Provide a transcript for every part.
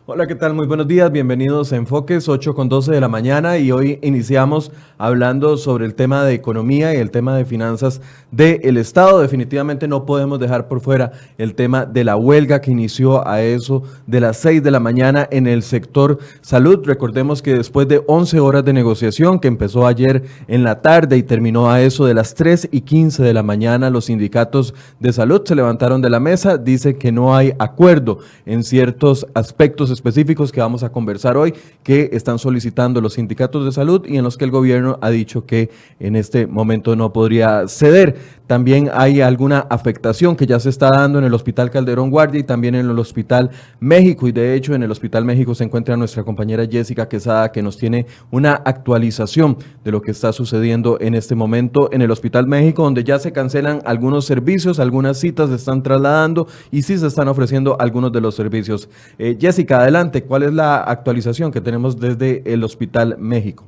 Hola, ¿qué tal? Muy buenos días, bienvenidos a Enfoques, 8:12 de la mañana, y hoy iniciamos hablando sobre el tema de economía y el tema de finanzas del Estado. Definitivamente no podemos dejar por fuera el tema de la huelga que inició a eso de las 6 de la mañana en el sector salud. Recordemos que después de 11 horas de negociación que empezó ayer en la tarde y terminó a eso de las 3:15 de la mañana, los sindicatos de salud se levantaron de la mesa. Dice que no hay acuerdo en ciertos aspectos específicos que vamos a conversar hoy, que están solicitando los sindicatos de salud y en los que el gobierno ha dicho que en este momento no podría ceder. También hay alguna afectación que ya se está dando en el Hospital Calderón Guardia y también en el Hospital México, y de hecho en el Hospital México se encuentra nuestra compañera Jessica Quesada, que nos tiene una actualización de lo que está sucediendo en este momento en el Hospital México, donde ya se cancelan algunos servicios, algunas citas se están trasladando y sí se están ofreciendo algunos de los servicios. Jessica, adelante, ¿cuál es la actualización que tenemos desde el Hospital México?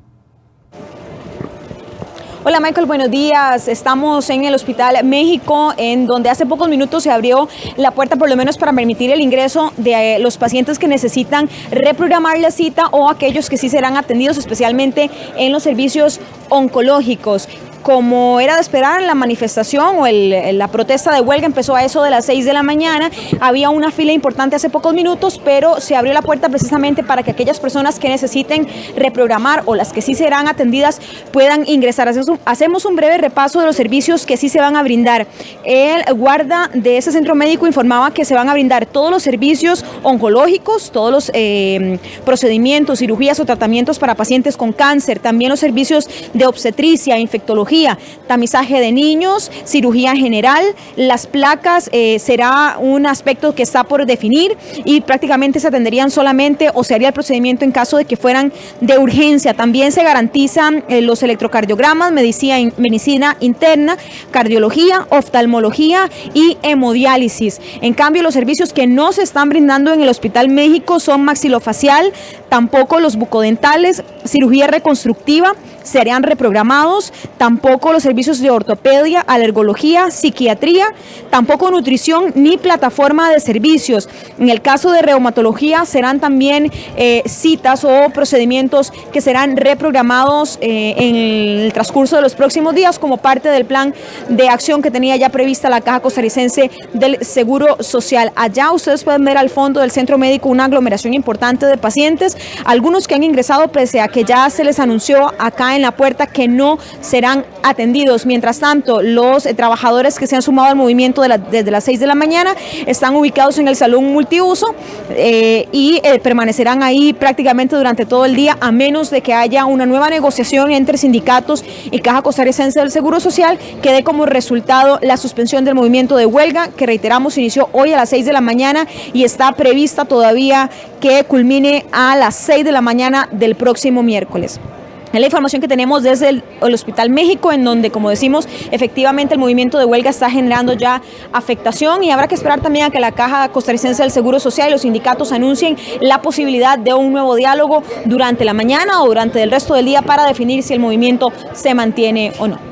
Hola Michael, buenos días. Estamos en el Hospital México, en donde hace pocos minutos se abrió la puerta, por lo menos para permitir el ingreso de los pacientes que necesitan reprogramar la cita o aquellos que sí serán atendidos, especialmente en los servicios oncológicos. Como era de esperar, la manifestación o la protesta de huelga empezó a eso de las 6 de la mañana. Había una fila importante hace pocos minutos, pero se abrió la puerta precisamente para que aquellas personas que necesiten reprogramar o las que sí serán atendidas puedan ingresar. Hacemos un breve repaso de los servicios que sí se van a brindar. El guarda de ese centro médico informaba que se van a brindar todos los servicios oncológicos, todos los procedimientos, cirugías o tratamientos para pacientes con cáncer, también los servicios de obstetricia, infectología, tamizaje de niños, cirugía general. Las placas será un aspecto que está por definir y prácticamente se atenderían solamente o se haría el procedimiento en caso de que fueran de urgencia. También se garantizan los electrocardiogramas, medicina interna, cardiología, oftalmología y hemodiálisis. En cambio, los servicios que no se están brindando en el Hospital México son maxilofacial, tampoco los bucodentales, cirugía reconstructiva serían reprogramados, tampoco los servicios de ortopedia, alergología, psiquiatría, tampoco nutrición ni plataforma de servicios. En el caso de reumatología serán también citas o procedimientos que serán reprogramados en el transcurso de los próximos días como parte del plan de acción que tenía ya prevista la Caja Costarricense del Seguro Social. Allá ustedes pueden ver al fondo del centro médico una aglomeración importante de pacientes, algunos que han ingresado pese a que ya se les anunció acá en la puerta que no serán atendidos. Mientras tanto, los trabajadores que se han sumado al movimiento desde las 6 de la mañana están ubicados en el salón multiuso y permanecerán ahí prácticamente durante todo el día, a menos de que haya una nueva negociación entre sindicatos y Caja Costarricense del Seguro Social que dé como resultado la suspensión del movimiento de huelga, que reiteramos inició hoy a las 6 de la mañana y está prevista todavía que culmine a las 6 de la mañana del próximo miércoles. Es la información que tenemos desde el Hospital México, en donde, como decimos, efectivamente el movimiento de huelga está generando ya afectación y habrá que esperar también a que la Caja Costarricense del Seguro Social y los sindicatos anuncien la posibilidad de un nuevo diálogo durante la mañana o durante el resto del día para definir si el movimiento se mantiene o no.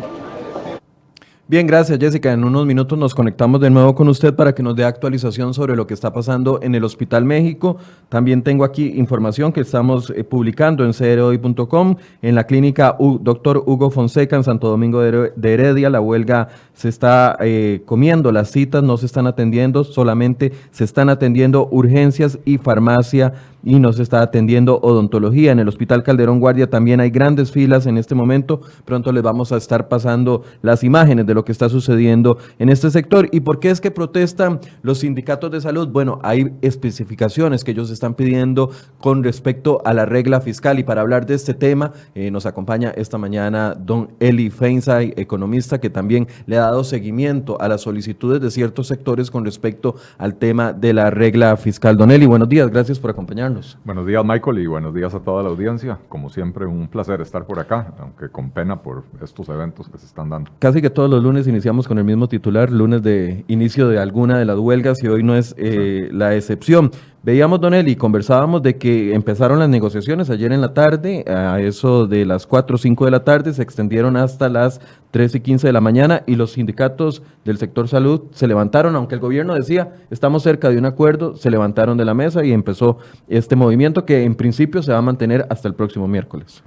Bien, gracias Jessica. En unos minutos nos conectamos de nuevo con usted para que nos dé actualización sobre lo que está pasando en el Hospital México. También tengo aquí información que estamos publicando en crhoy.com. En la clínica Dr. Hugo Fonseca en Santo Domingo de Heredia, la huelga se está comiendo las citas, no se están atendiendo, solamente se están atendiendo urgencias y farmacia y no se está atendiendo odontología. En el Hospital Calderón Guardia también hay grandes filas en este momento. Pronto les vamos a estar pasando las imágenes de lo que está sucediendo en este sector. ¿Y por qué es que protestan los sindicatos de salud? Bueno, hay especificaciones que ellos están pidiendo con respecto a la regla fiscal, y para hablar de este tema nos acompaña esta mañana don Eli Feinsay, economista, que también le ha dado seguimiento a las solicitudes de ciertos sectores con respecto al tema de la regla fiscal. Don Eli, buenos días, gracias por acompañarnos. Buenos días, Michael, y buenos días a toda la audiencia. Como siempre, un placer estar por acá, aunque con pena por estos eventos que se están dando. Casi que todos los lunes iniciamos con el mismo titular, lunes de inicio de alguna de las huelgas, y hoy no es la excepción. Veíamos, Don Eli, conversábamos de que empezaron las negociaciones ayer en la tarde, a eso de las 4 o 5 de la tarde, se extendieron hasta las 3 y 15 de la mañana y los sindicatos del sector salud se levantaron, aunque el gobierno decía, estamos cerca de un acuerdo, se levantaron de la mesa y empezó este movimiento que en principio se va a mantener hasta el próximo miércoles.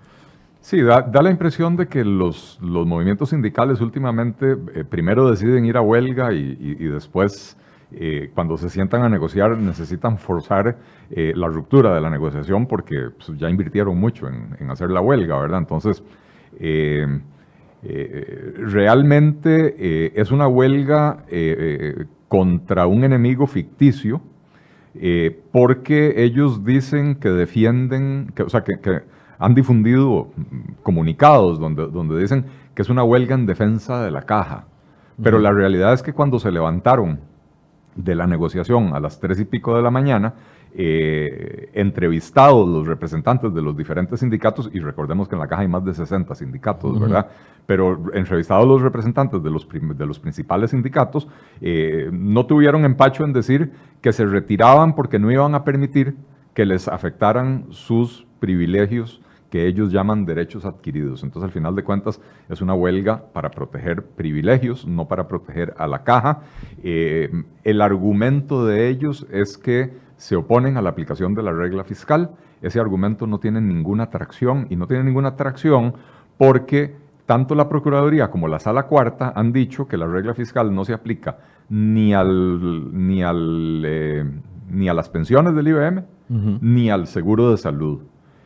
Sí, da la impresión de que los movimientos sindicales últimamente primero deciden ir a huelga y después, cuando se sientan a negociar, necesitan forzar la ruptura de la negociación porque pues, ya invirtieron mucho en hacer la huelga, ¿verdad? Entonces, realmente es una huelga contra un enemigo ficticio porque ellos dicen que defienden, o sea, que han difundido comunicados donde dicen que es una huelga en defensa de la caja. Pero la realidad es que cuando se levantaron de la negociación a las 3 y pico de la mañana, entrevistados los representantes de los diferentes sindicatos, y recordemos que en la caja hay más de 60 sindicatos, ¿verdad? Pero entrevistados los representantes de los principales sindicatos, no tuvieron empacho en decir que se retiraban porque no iban a permitir que les afectaran sus privilegios que ellos llaman derechos adquiridos. Entonces, al final de cuentas, es una huelga para proteger privilegios, no para proteger a la caja. El argumento de ellos es que se oponen a la aplicación de la regla fiscal. Ese argumento no tiene ninguna tracción, y no tiene ninguna tracción porque tanto la Procuraduría como la Sala Cuarta han dicho que la regla fiscal no se aplica ni a las pensiones del IBM, ni al seguro de salud.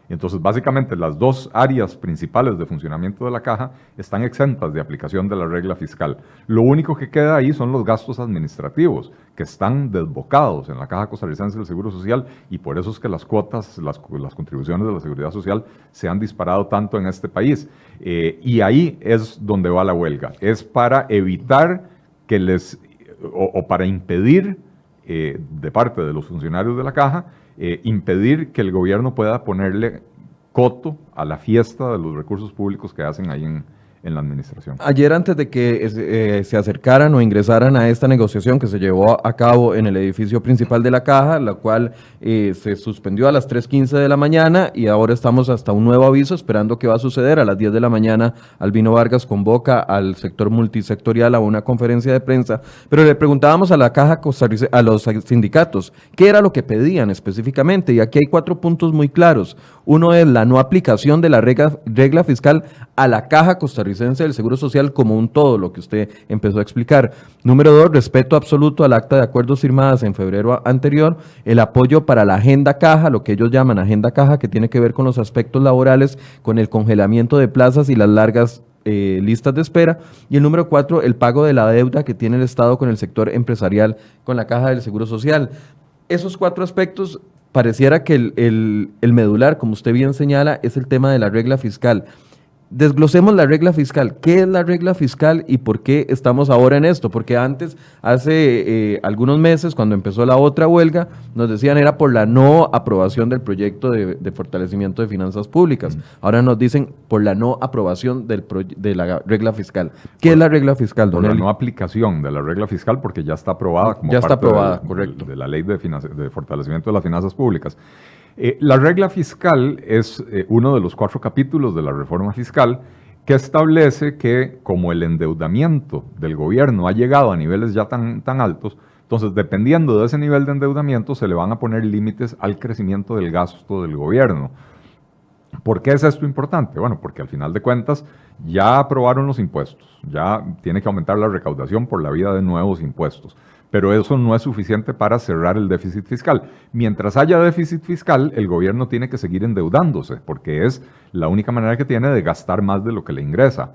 Entonces, básicamente, las dos áreas principales de funcionamiento de la caja están exentas de aplicación de la regla fiscal. Lo único que queda ahí son los gastos administrativos, que están desbocados en la Caja Costarricense del Seguro Social, y por eso es que las cuotas, las contribuciones de la Seguridad Social se han disparado tanto en este país. Y ahí es donde va la huelga. Es para evitar que o para impedir de parte de los funcionarios de la caja, impedir que el gobierno pueda ponerle coto a la fiesta de los recursos públicos que hacen ahí en la administración. Ayer, antes de que se acercaran o ingresaran a esta negociación que se llevó a cabo en el edificio principal de la caja, la cual se suspendió a las 3:15 de la mañana, y ahora estamos hasta un nuevo aviso esperando qué va a suceder. A las 10 de la mañana, Albino Vargas convoca al sector multisectorial a una conferencia de prensa, pero le preguntábamos a la caja costarricense, a los sindicatos, qué era lo que pedían específicamente, y aquí hay 4 puntos muy claros. Uno es la no aplicación de la regla fiscal a la Caja Costarricense del Seguro Social como un todo, lo que usted empezó a explicar. Número 2, respeto absoluto al acta de acuerdos firmadas en febrero anterior, el apoyo para la agenda caja, lo que ellos llaman agenda caja, que tiene que ver con los aspectos laborales, con el congelamiento de plazas y las largas listas de espera. Y el número 4, el pago de la deuda que tiene el Estado con el sector empresarial, con la Caja del Seguro Social. Esos 4 aspectos, pareciera que el medular, como usted bien señala, es el tema de la regla fiscal. Desglosemos la regla fiscal. ¿Qué es la regla fiscal y por qué estamos ahora en esto? Porque antes, hace algunos meses, cuando empezó la otra huelga, nos decían era por la no aprobación del proyecto de fortalecimiento de finanzas públicas. Ahora nos dicen por la no aprobación de la regla fiscal. ¿Qué es la regla fiscal, don Eli? Por la no aplicación de la regla fiscal, porque ya está aprobada como parte de la ley de fortalecimiento de las finanzas públicas. La regla fiscal es uno de los 4 capítulos de la reforma fiscal que establece que como el endeudamiento del gobierno ha llegado a niveles ya tan altos, entonces dependiendo de ese nivel de endeudamiento se le van a poner límites al crecimiento del gasto del gobierno. ¿Por qué es esto importante? Bueno, porque al final de cuentas ya aprobaron los impuestos, ya tiene que aumentar la recaudación por la vía de nuevos impuestos. Pero eso no es suficiente para cerrar el déficit fiscal. Mientras haya déficit fiscal, el gobierno tiene que seguir endeudándose, porque es la única manera que tiene de gastar más de lo que le ingresa.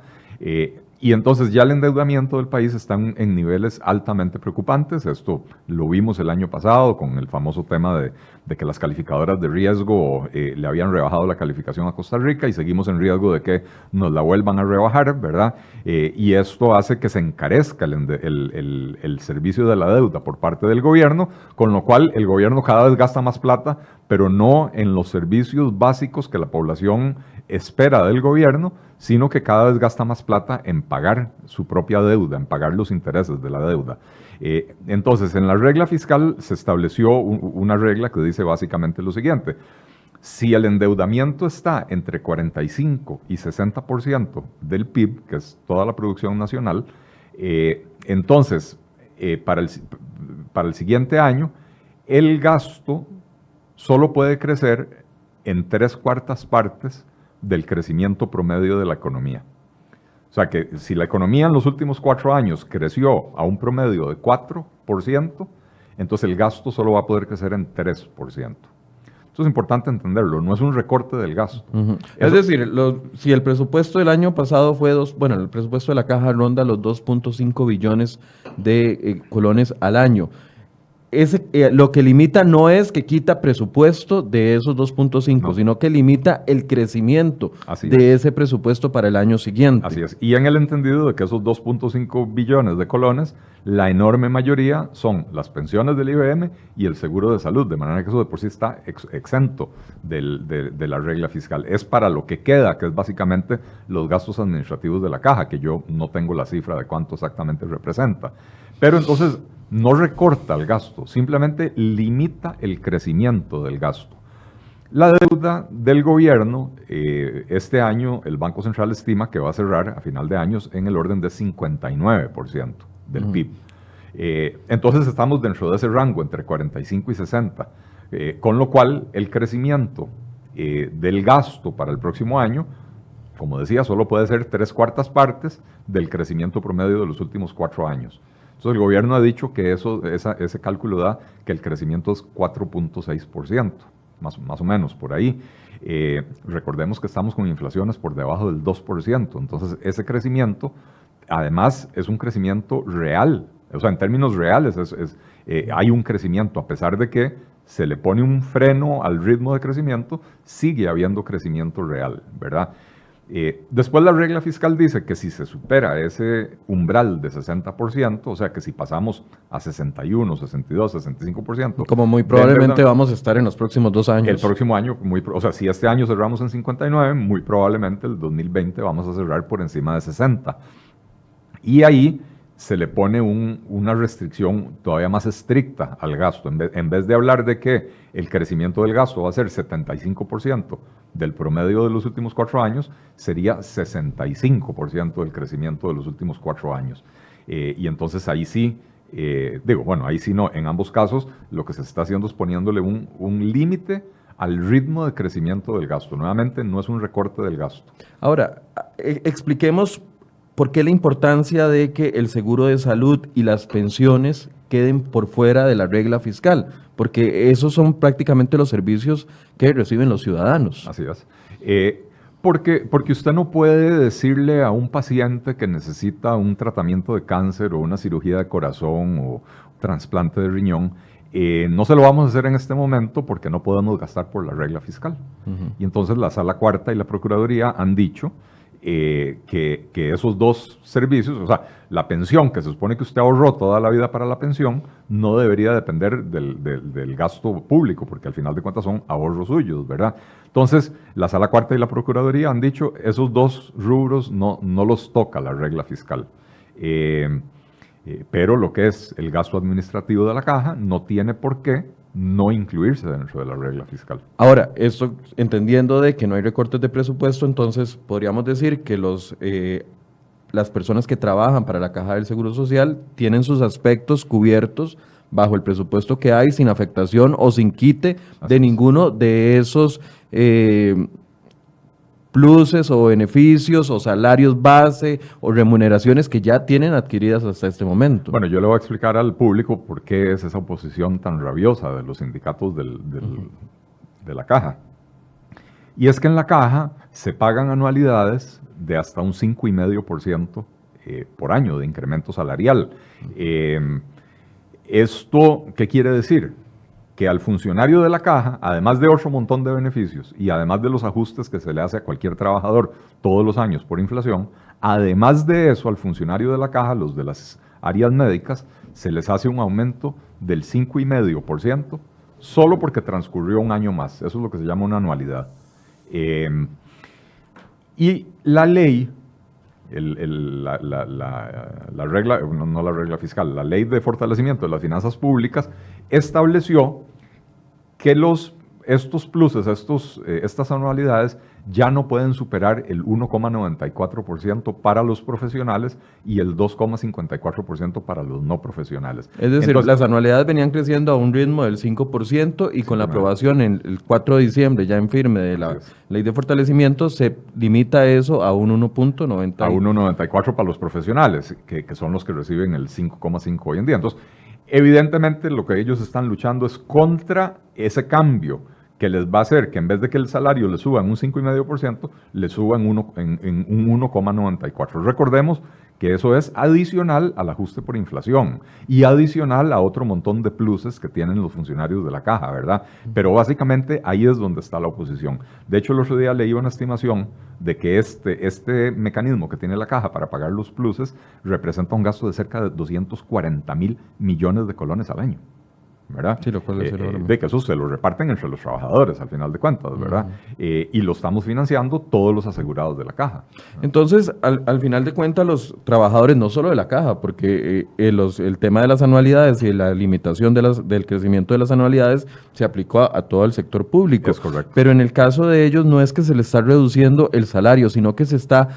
Y entonces ya el endeudamiento del país está en niveles altamente preocupantes. Esto lo vimos el año pasado con el famoso tema de que las calificadoras de riesgo le habían rebajado la calificación a Costa Rica y seguimos en riesgo de que nos la vuelvan a rebajar, ¿verdad? Y esto hace que se encarezca el servicio de la deuda por parte del gobierno, con lo cual el gobierno cada vez gasta más plata, pero no en los servicios básicos que la población espera del gobierno, sino que cada vez gasta más plata en pagar su propia deuda, en pagar los intereses de la deuda. Entonces, en la regla fiscal se estableció una regla que dice básicamente lo siguiente: si el endeudamiento está entre 45 y 60% del PIB, que es toda la producción nacional, entonces, para el siguiente año, el gasto solo puede crecer en 3/4 partes del crecimiento promedio de la economía. O sea que si la economía en los últimos 4 años creció a un promedio de 4%, entonces el gasto solo va a poder crecer en 3%. Esto es importante entenderlo, no es un recorte del gasto. Es decir, si el presupuesto del año pasado fue el presupuesto de la caja ronda los 2.5 billones de colones al año. Lo que limita no es que quita presupuesto de esos 2.5, no, sino que limita el crecimiento de ese presupuesto para el año siguiente. Así es. Y en el entendido de que esos 2.5 billones de colones, la enorme mayoría son las pensiones del IBM y el seguro de salud, de manera que eso de por sí está exento de la regla fiscal. Es para lo que queda, que es básicamente los gastos administrativos de la caja, que yo no tengo la cifra de cuánto exactamente representa. Pero entonces no recorta el gasto, simplemente limita el crecimiento del gasto. La deuda del gobierno, este año el Banco Central estima que va a cerrar a final de años en el orden de 59% del PIB. Entonces estamos dentro de ese rango entre 45 y 60, con lo cual el crecimiento del gasto para el próximo año, como decía, solo puede ser 3/4 partes del crecimiento promedio de los últimos 4 años. Entonces el gobierno ha dicho que ese cálculo da que el crecimiento es 4.6%, más o menos por ahí. Recordemos que estamos con inflaciones por debajo del 2%, entonces ese crecimiento además es un crecimiento real, o sea, en términos reales hay un crecimiento, a pesar de que se le pone un freno al ritmo de crecimiento, sigue habiendo crecimiento real, ¿verdad? Después la regla fiscal dice que si se supera ese umbral de 60%, o sea que si pasamos a 61, 62, 65%. Como muy probablemente vamos a estar en los próximos 2 años. El próximo año, o sea, si este año cerramos en 59, muy probablemente el 2020 vamos a cerrar por encima de 60. Y ahí se le pone una restricción todavía más estricta al gasto. En vez de hablar de que el crecimiento del gasto va a ser 75% del promedio de los últimos 4 años, sería 65% del crecimiento de los últimos 4 años. Y entonces ahí sí, ahí sí no, en ambos casos lo que se está haciendo es poniéndole un límite al ritmo de crecimiento del gasto. Nuevamente, no es un recorte del gasto. Ahora, expliquemos ¿por qué la importancia de que el seguro de salud y las pensiones queden por fuera de la regla fiscal? Porque esos son prácticamente los servicios que reciben los ciudadanos. Así es. Porque usted no puede decirle a un paciente que necesita un tratamiento de cáncer o una cirugía de corazón o trasplante de riñón, no se lo vamos a hacer en este momento porque no podemos gastar por la regla fiscal. Y entonces la Sala Cuarta y la Procuraduría han dicho que esos dos servicios, o sea, la pensión, que se supone que usted ahorró toda la vida para la pensión, no debería depender del gasto público, porque al final de cuentas son ahorros suyos, ¿verdad? Entonces, la Sala Cuarta y la Procuraduría han dicho esos dos rubros no los toca la regla fiscal. Pero lo que es el gasto administrativo de la caja no tiene por qué no incluirse dentro de la regla fiscal. Ahora, esto entendiendo de que no hay recortes de presupuesto, entonces podríamos decir que las personas que trabajan para la Caja del Seguro Social tienen sus aspectos cubiertos bajo el presupuesto que hay, sin afectación o sin quite de ninguno de esos pluses o beneficios o salarios base o remuneraciones que ya tienen adquiridas hasta este momento. Bueno, yo le voy a explicar al público por qué es esa oposición tan rabiosa de los sindicatos de la Caja. Y es que en la Caja se pagan anualidades de hasta un 5,5% por año de incremento salarial. ¿Esto qué quiere decir? Que al funcionario de la Caja, además de otro montón de beneficios y además de los ajustes que se le hace a cualquier trabajador todos los años por inflación, además de eso al funcionario de la Caja, los de las áreas médicas, se les hace un aumento del 5,5% solo porque transcurrió un año más. Eso es lo que se llama una anualidad. Y la ley, la regla, no la regla fiscal, la ley de fortalecimiento de las finanzas públicas estableció que estos pluses, estas anualidades ya no pueden superar el 1,94% para los profesionales y el 2,54% para los no profesionales. Es decir, entonces, las anualidades venían creciendo a un ritmo del 5% y con la aprobación el 4 de diciembre ya en firme de la ley de fortalecimiento se limita eso a un 1,90. A un 1,94 para los profesionales, que son los que reciben el 5,5 hoy en día. Entonces, evidentemente lo que ellos están luchando es contra ese cambio que les va a hacer que en vez de que el salario le suba en un 5,5%, le suba en un 1,94%. Recordemos que eso es adicional al ajuste por inflación y adicional a otro montón de pluses que tienen los funcionarios de la caja, ¿verdad? Pero básicamente ahí es donde está la oposición. De hecho, el otro día leí una estimación de que este mecanismo que tiene la caja para pagar los pluses representa un gasto de cerca de 240,000 millones de colones al año, ¿verdad? Sí, lo cual es de que eso se lo reparten entre los trabajadores al final de cuentas, ¿verdad? Y lo estamos financiando todos los asegurados de la caja. Entonces, al final de cuentas, los trabajadores, no solo de la caja, porque el tema de las anualidades y la limitación del crecimiento de las anualidades se aplicó a todo el sector público. Es correcto. Pero en el caso de ellos no es que se les está reduciendo el salario, sino que se está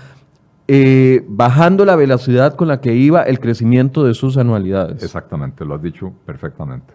bajando la velocidad con la que iba el crecimiento de sus anualidades. Exactamente, lo has dicho perfectamente.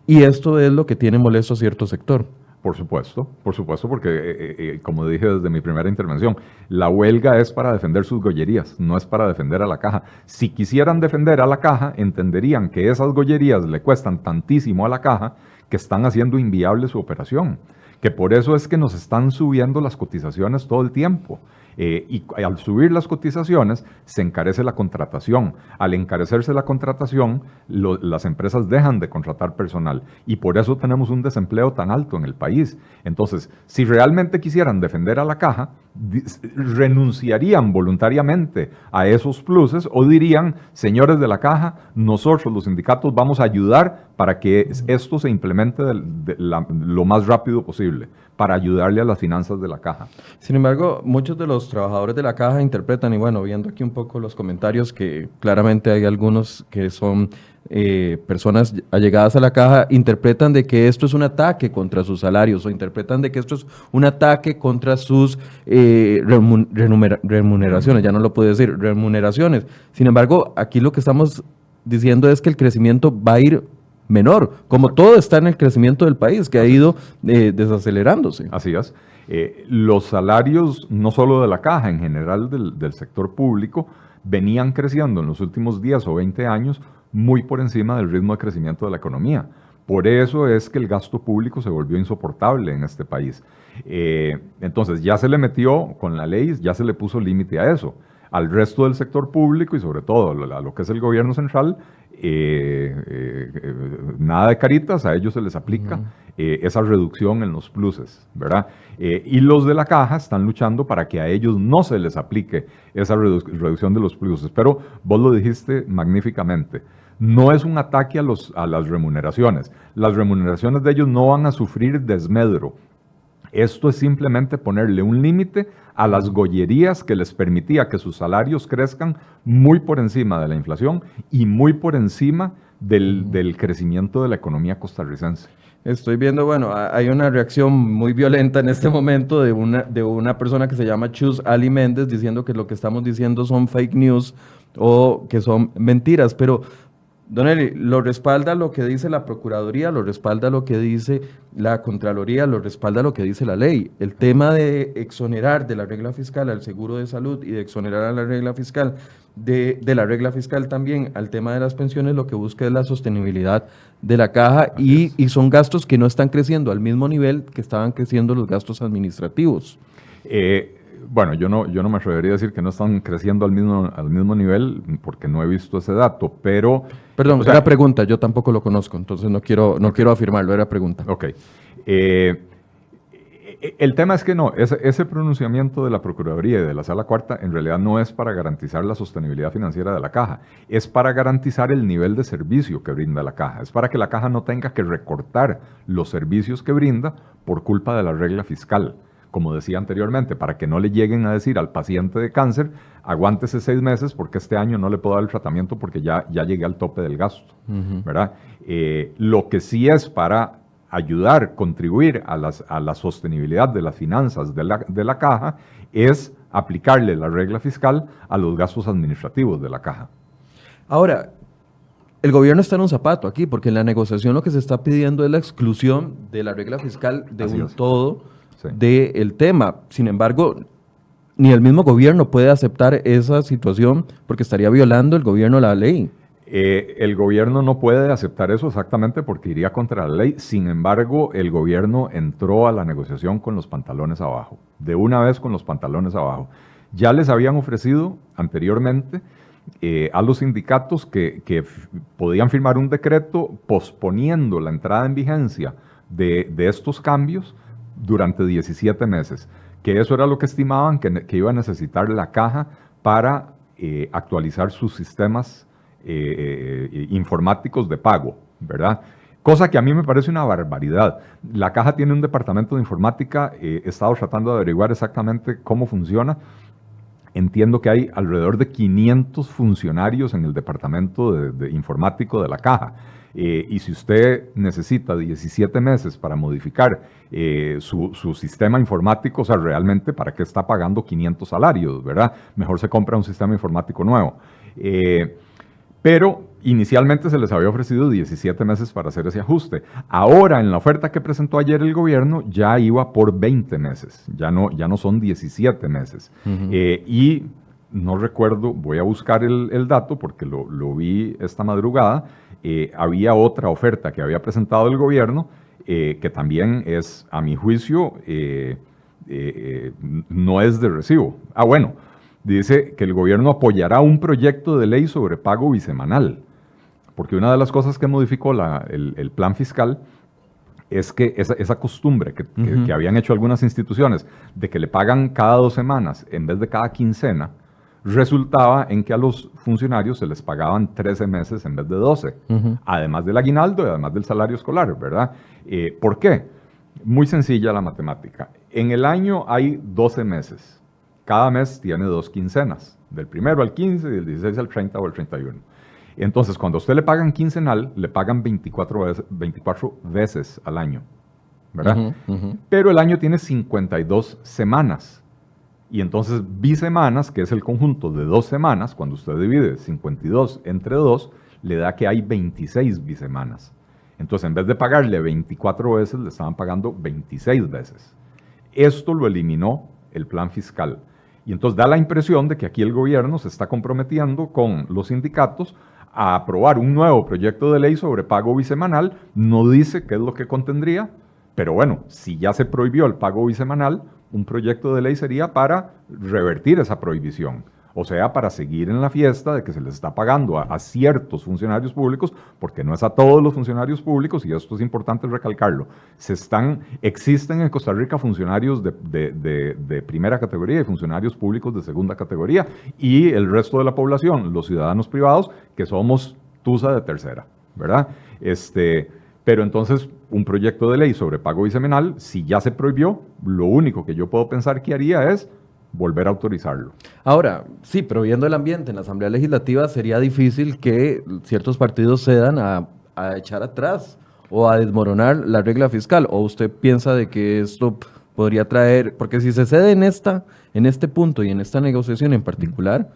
Y esto es lo que tiene molesto a cierto sector. Por supuesto, porque como dije desde mi primera intervención, la huelga es para defender sus gollerías, no es para defender a la caja. Si quisieran defender a la caja, entenderían que esas gollerías le cuestan tantísimo a la caja que están haciendo inviable su operación, que por eso es que nos están subiendo las cotizaciones todo el tiempo. Y al subir las cotizaciones se encarece la contratación. Al encarecerse la contratación, las empresas dejan de contratar personal y por eso tenemos un desempleo tan alto en el país. Entonces, si realmente quisieran defender a la caja, renunciarían voluntariamente a esos pluses o dirían, señores de la caja, nosotros los sindicatos vamos a ayudar para que esto se implemente lo más rápido posible, para ayudarle a las finanzas de la caja. Sin embargo, muchos de los trabajadores de la caja interpretan, y bueno, viendo aquí un poco los comentarios, que claramente hay algunos que son personas allegadas a la caja, interpretan de que esto es un ataque contra sus salarios, o interpretan de que esto es un ataque contra sus remuneraciones, ya no lo puedo decir, remuneraciones. Sin embargo, aquí lo que estamos diciendo es que el crecimiento va a ir menor, como todo está en el crecimiento del país, que ha ido desacelerándose. Así es. Los salarios, no solo de la caja, en general del sector público, venían creciendo en los últimos 10 o 20 años muy por encima del ritmo de crecimiento de la economía. Por eso es que el gasto público se volvió insoportable en este país. Entonces ya se le metió con la ley, ya se le puso límite a eso. Al resto del sector público y sobre todo a lo que es el gobierno central, nada de caritas, a ellos se les aplica esa reducción en los pluses, ¿verdad? Y los de la caja están luchando para que a ellos no se les aplique esa reducción de los pluses. Pero vos lo dijiste magníficamente. No es un ataque a las remuneraciones. Las remuneraciones de ellos no van a sufrir desmedro. Esto es simplemente ponerle un límite a las gollerías que les permitía que sus salarios crezcan muy por encima de la inflación y muy por encima del crecimiento de la economía costarricense. Estoy viendo, bueno, hay una reacción muy violenta en este momento de una persona que se llama Chus Ali Méndez diciendo que lo que estamos diciendo son fake news o que son mentiras, pero don Eli, lo respalda lo que dice la Procuraduría, lo respalda lo que dice la Contraloría, lo respalda lo que dice la ley. El tema de exonerar de la regla fiscal al seguro de salud y de exonerar a la regla fiscal de la regla fiscal también al tema de las pensiones, lo que busca es la sostenibilidad de la caja y son gastos que no están creciendo al mismo nivel que estaban creciendo los gastos administrativos. Bueno, yo no me atrevería a decir que no están creciendo al mismo nivel porque no he visto ese dato, pero... Perdón, era pregunta, yo tampoco lo conozco, entonces no quiero afirmarlo, era pregunta. Ok. El tema es que no, ese pronunciamiento de la Procuraduría y de la Sala Cuarta en realidad no es para garantizar la sostenibilidad financiera de la caja, es para garantizar el nivel de servicio que brinda la caja, es para que la caja no tenga que recortar los servicios que brinda por culpa de la regla fiscal. como decía anteriormente, para que no le lleguen a decir al paciente de cáncer, aguántese 6 meses porque este año no le puedo dar el tratamiento porque ya llegué al tope del gasto, ¿verdad? Lo que sí es para ayudar, contribuir a la sostenibilidad de las finanzas de la caja es aplicarle la regla fiscal a los gastos administrativos de la caja. Ahora, el gobierno está en un zapato aquí, porque en la negociación lo que se está pidiendo es la exclusión de la regla fiscal de todo del tema. Sin embargo, ni el mismo gobierno puede aceptar esa situación porque estaría violando el gobierno la ley. El gobierno no puede aceptar eso exactamente porque iría contra la ley. Sin embargo, el gobierno entró a la negociación con los pantalones abajo, de una vez con los pantalones abajo. Ya les habían ofrecido anteriormente a los sindicatos que podían firmar un decreto posponiendo la entrada en vigencia de estos cambios durante 17 meses, que eso era lo que estimaban que iba a necesitar la caja para actualizar sus sistemas informáticos de pago, ¿verdad? Cosa que a mí me parece una barbaridad. La caja tiene un departamento de informática, he estado tratando de averiguar exactamente cómo funciona. Entiendo que hay alrededor de 500 funcionarios en el departamento de informático de la caja. Y si usted necesita 17 meses para modificar su sistema informático, o sea, realmente, ¿para qué está pagando 500 salarios, verdad? Mejor se compra un sistema informático nuevo. Pero inicialmente se les había ofrecido 17 meses para hacer ese ajuste. Ahora, en la oferta que presentó ayer el gobierno, ya iba por 20 meses. Ya no son 17 meses. Y no recuerdo, voy a buscar el dato porque lo vi esta madrugada. Había otra oferta que había presentado el gobierno que también es, a mi juicio, no es de recibo. Bueno. Dice que el gobierno apoyará un proyecto de ley sobre pago bisemanal, porque una de las cosas que modificó el plan fiscal es que esa costumbre que habían hecho algunas instituciones de que le pagan cada 2 semanas en vez de cada quincena, resultaba en que a los funcionarios se les pagaban 13 meses en vez de 12, además del aguinaldo y además del salario escolar, ¿verdad? ¿Por qué? Muy sencilla la matemática. En el año hay 12 meses. Cada mes tiene 2 quincenas, del 1 al 15 y del 16 al 30 o al 31. Entonces, cuando a usted le pagan quincenal, le pagan 24 veces al año, ¿verdad? Pero el año tiene 52 semanas. Y entonces, bisemanas, que es el conjunto de 2 semanas, cuando usted divide 52 entre 2, le da que hay 26 bisemanas. Entonces, en vez de pagarle 24 veces, le estaban pagando 26 veces. Esto lo eliminó el plan fiscal. Y entonces da la impresión de que aquí el gobierno se está comprometiendo con los sindicatos a aprobar un nuevo proyecto de ley sobre pago bisemanal. No dice qué es lo que contendría, pero bueno, si ya se prohibió el pago bisemanal, un proyecto de ley sería para revertir esa prohibición. O sea, para seguir en la fiesta de que se les está pagando a ciertos funcionarios públicos, porque no es a todos los funcionarios públicos, y esto es importante recalcarlo. Existen en Costa Rica funcionarios de primera categoría y funcionarios públicos de segunda categoría, y el resto de la población, los ciudadanos privados, que somos tusa de tercera, ¿verdad? Pero entonces, un proyecto de ley sobre pago bisemanal, si ya se prohibió, lo único que yo puedo pensar que haría es volver a autorizarlo. Ahora, sí, pero viendo el ambiente en la Asamblea Legislativa, sería difícil que ciertos partidos cedan a echar atrás o a desmoronar la regla fiscal. ¿O usted piensa de que esto podría traer, porque si se cede en este punto y en esta negociación en particular,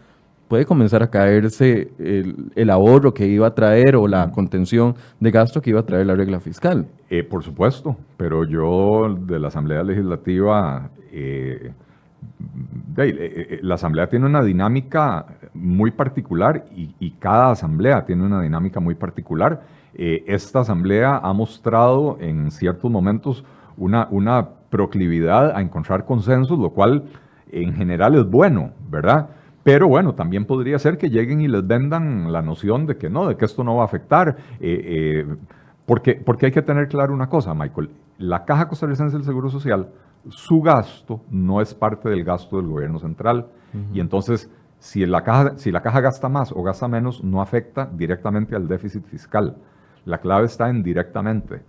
puede comenzar a caerse el ahorro que iba a traer o la contención de gasto que iba a traer la regla fiscal? Por supuesto, pero yo de la Asamblea Legislativa... la asamblea tiene una dinámica muy particular y cada asamblea tiene una dinámica muy particular. Esta asamblea ha mostrado en ciertos momentos una proclividad a encontrar consensos, lo cual en general es bueno, ¿verdad? Pero bueno, también podría ser que lleguen y les vendan la noción de que no, de que esto no va a afectar. Porque hay que tener claro una cosa, Michael. La Caja Costarricense del Seguro Social, su gasto no es parte del gasto del gobierno central. Y entonces, si la caja gasta más o gasta menos, no afecta directamente al déficit fiscal. La clave está en directamente,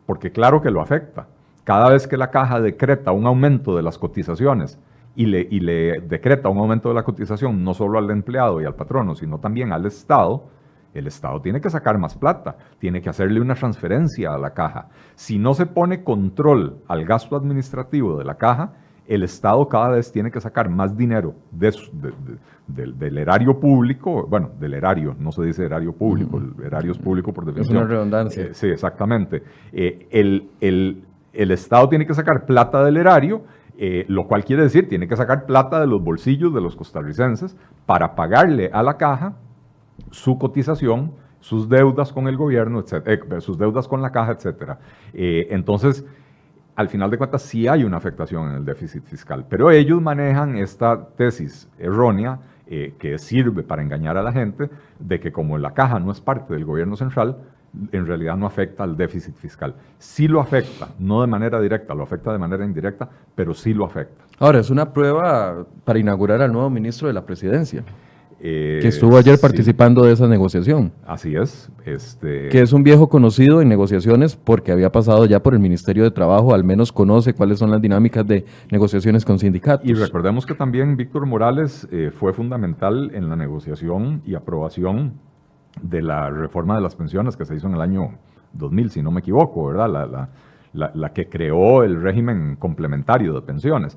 porque claro que lo afecta. cada vez que la caja decreta un aumento de las cotizaciones y le decreta un aumento de la cotización no solo al empleado y al patrono, sino también al Estado, el Estado tiene que sacar más plata, tiene que hacerle una transferencia a la caja. Si no se pone control al gasto administrativo de la caja, el Estado cada vez tiene que sacar más dinero del erario público, bueno, del erario, no se dice erario público, el erario es público por definición. Es una redundancia. Sí, exactamente. El Estado tiene que sacar plata del erario, lo cual quiere decir tiene que sacar plata de los bolsillos de los costarricenses para pagarle a la caja su cotización, sus deudas con el gobierno, sus deudas con la caja, etc. Entonces, al final de cuentas, sí hay una afectación en el déficit fiscal, pero ellos manejan esta tesis errónea que sirve para engañar a la gente de que como la caja no es parte del gobierno central, en realidad no afecta al déficit fiscal. Sí lo afecta, no de manera directa, lo afecta de manera indirecta, pero sí lo afecta. Ahora, es una prueba para inaugurar al nuevo ministro de la Presidencia, que estuvo ayer participando de esa negociación. Así es. Que es un viejo conocido en negociaciones porque había pasado ya por el Ministerio de Trabajo, al menos conoce cuáles son las dinámicas de negociaciones con sindicatos. Y recordemos que también Víctor Morales fue fundamental en la negociación y aprobación de la reforma de las pensiones que se hizo en el año 2000, si no me equivoco, ¿verdad? La que creó el régimen complementario de pensiones.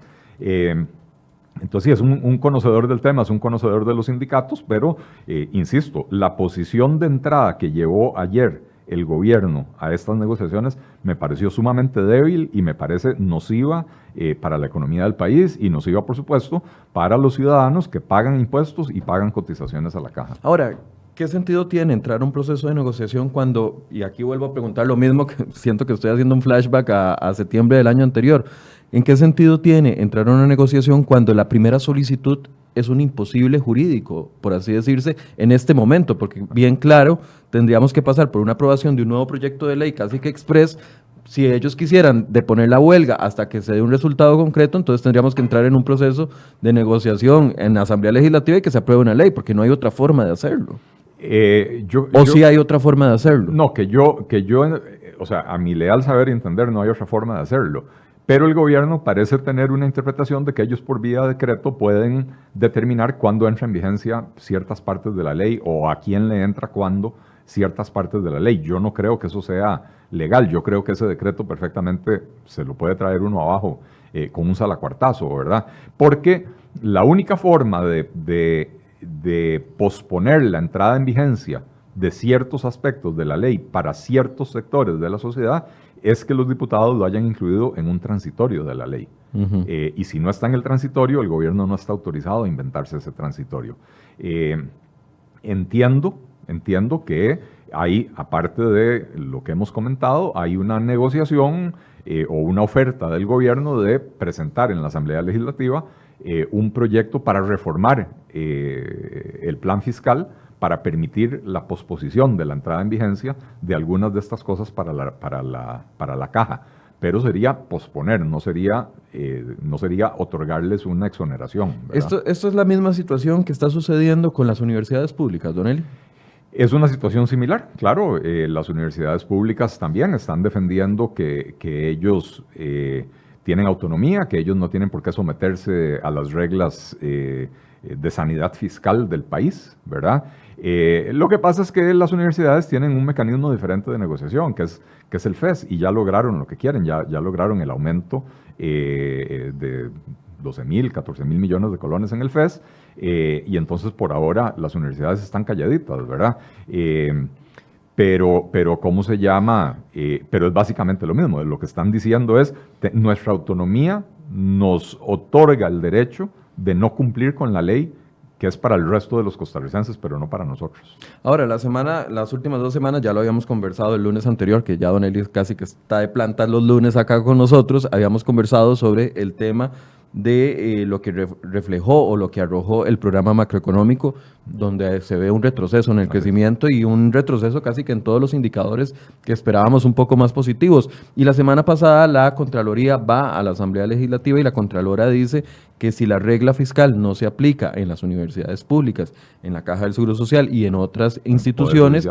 Entonces sí, es un conocedor del tema, es un conocedor de los sindicatos, pero, insisto, la posición de entrada que llevó ayer el gobierno a estas negociaciones me pareció sumamente débil y me parece nociva para la economía del país y nociva, por supuesto, para los ciudadanos que pagan impuestos y pagan cotizaciones a la caja. Ahora, ¿qué sentido tiene entrar a un proceso de negociación cuando, y aquí vuelvo a preguntar lo mismo, que siento que estoy haciendo un flashback a septiembre del año anterior, ¿en qué sentido tiene entrar a una negociación cuando la primera solicitud es un imposible jurídico, por así decirse, en este momento? Porque bien claro, tendríamos que pasar por una aprobación de un nuevo proyecto de ley casi que express. Si ellos quisieran deponer la huelga hasta que se dé un resultado concreto, entonces tendríamos que entrar en un proceso de negociación en la Asamblea Legislativa y que se apruebe una ley, porque no hay otra forma de hacerlo. ¿Sí hay otra forma de hacerlo? No, o sea, a mi leal saber y entender no hay otra forma de hacerlo. Pero el gobierno parece tener una interpretación de que ellos por vía de decreto pueden determinar cuándo entra en vigencia ciertas partes de la ley o a quién le entra cuándo ciertas partes de la ley. Yo no creo que eso sea legal. Yo creo que ese decreto perfectamente se lo puede traer uno abajo con un salacuartazo, ¿verdad? Porque la única forma de posponer la entrada en vigencia de ciertos aspectos de la ley para ciertos sectores de la sociedad es que los diputados lo hayan incluido en un transitorio de la ley. Y si no está en el transitorio, el gobierno no está autorizado a inventarse ese transitorio. Entiendo que hay, aparte de lo que hemos comentado, hay una negociación o una oferta del gobierno de presentar en la Asamblea Legislativa un proyecto para reformar el plan fiscal para permitir la posposición de la entrada en vigencia de algunas de estas cosas para la caja. Pero sería posponer, no sería otorgarles una exoneración, ¿verdad? Esto es la misma situación que está sucediendo con las universidades públicas, don Eli. Es una situación similar, claro. Las universidades públicas también están defendiendo que ellos tienen autonomía, que ellos no tienen por qué someterse a las reglas de sanidad fiscal del país, ¿verdad? Lo que pasa es que las universidades tienen un mecanismo diferente de negociación, que es el FES, y ya lograron lo que quieren, ya lograron el aumento de 12.000, 14.000 millones de colones en el FES, y entonces por ahora las universidades están calladitas, ¿verdad? Pero ¿cómo se llama? Pero es básicamente lo mismo. Lo que están diciendo es nuestra autonomía nos otorga el derecho de no cumplir con la ley que es para el resto de los costarricenses, pero no para nosotros. Ahora, las últimas 2 semanas, ya lo habíamos conversado el lunes anterior, que ya don Eli casi que está de planta los lunes acá con nosotros, habíamos conversado sobre el tema de lo que reflejó o lo que arrojó el programa macroeconómico, donde se ve un retroceso en el crecimiento y un retroceso casi que en todos los indicadores que esperábamos un poco más positivos. Y la semana pasada la Contraloría va a la Asamblea Legislativa y la Contralora dice que si la regla fiscal no se aplica en las universidades públicas, en la Caja del Seguro Social y en otras instituciones,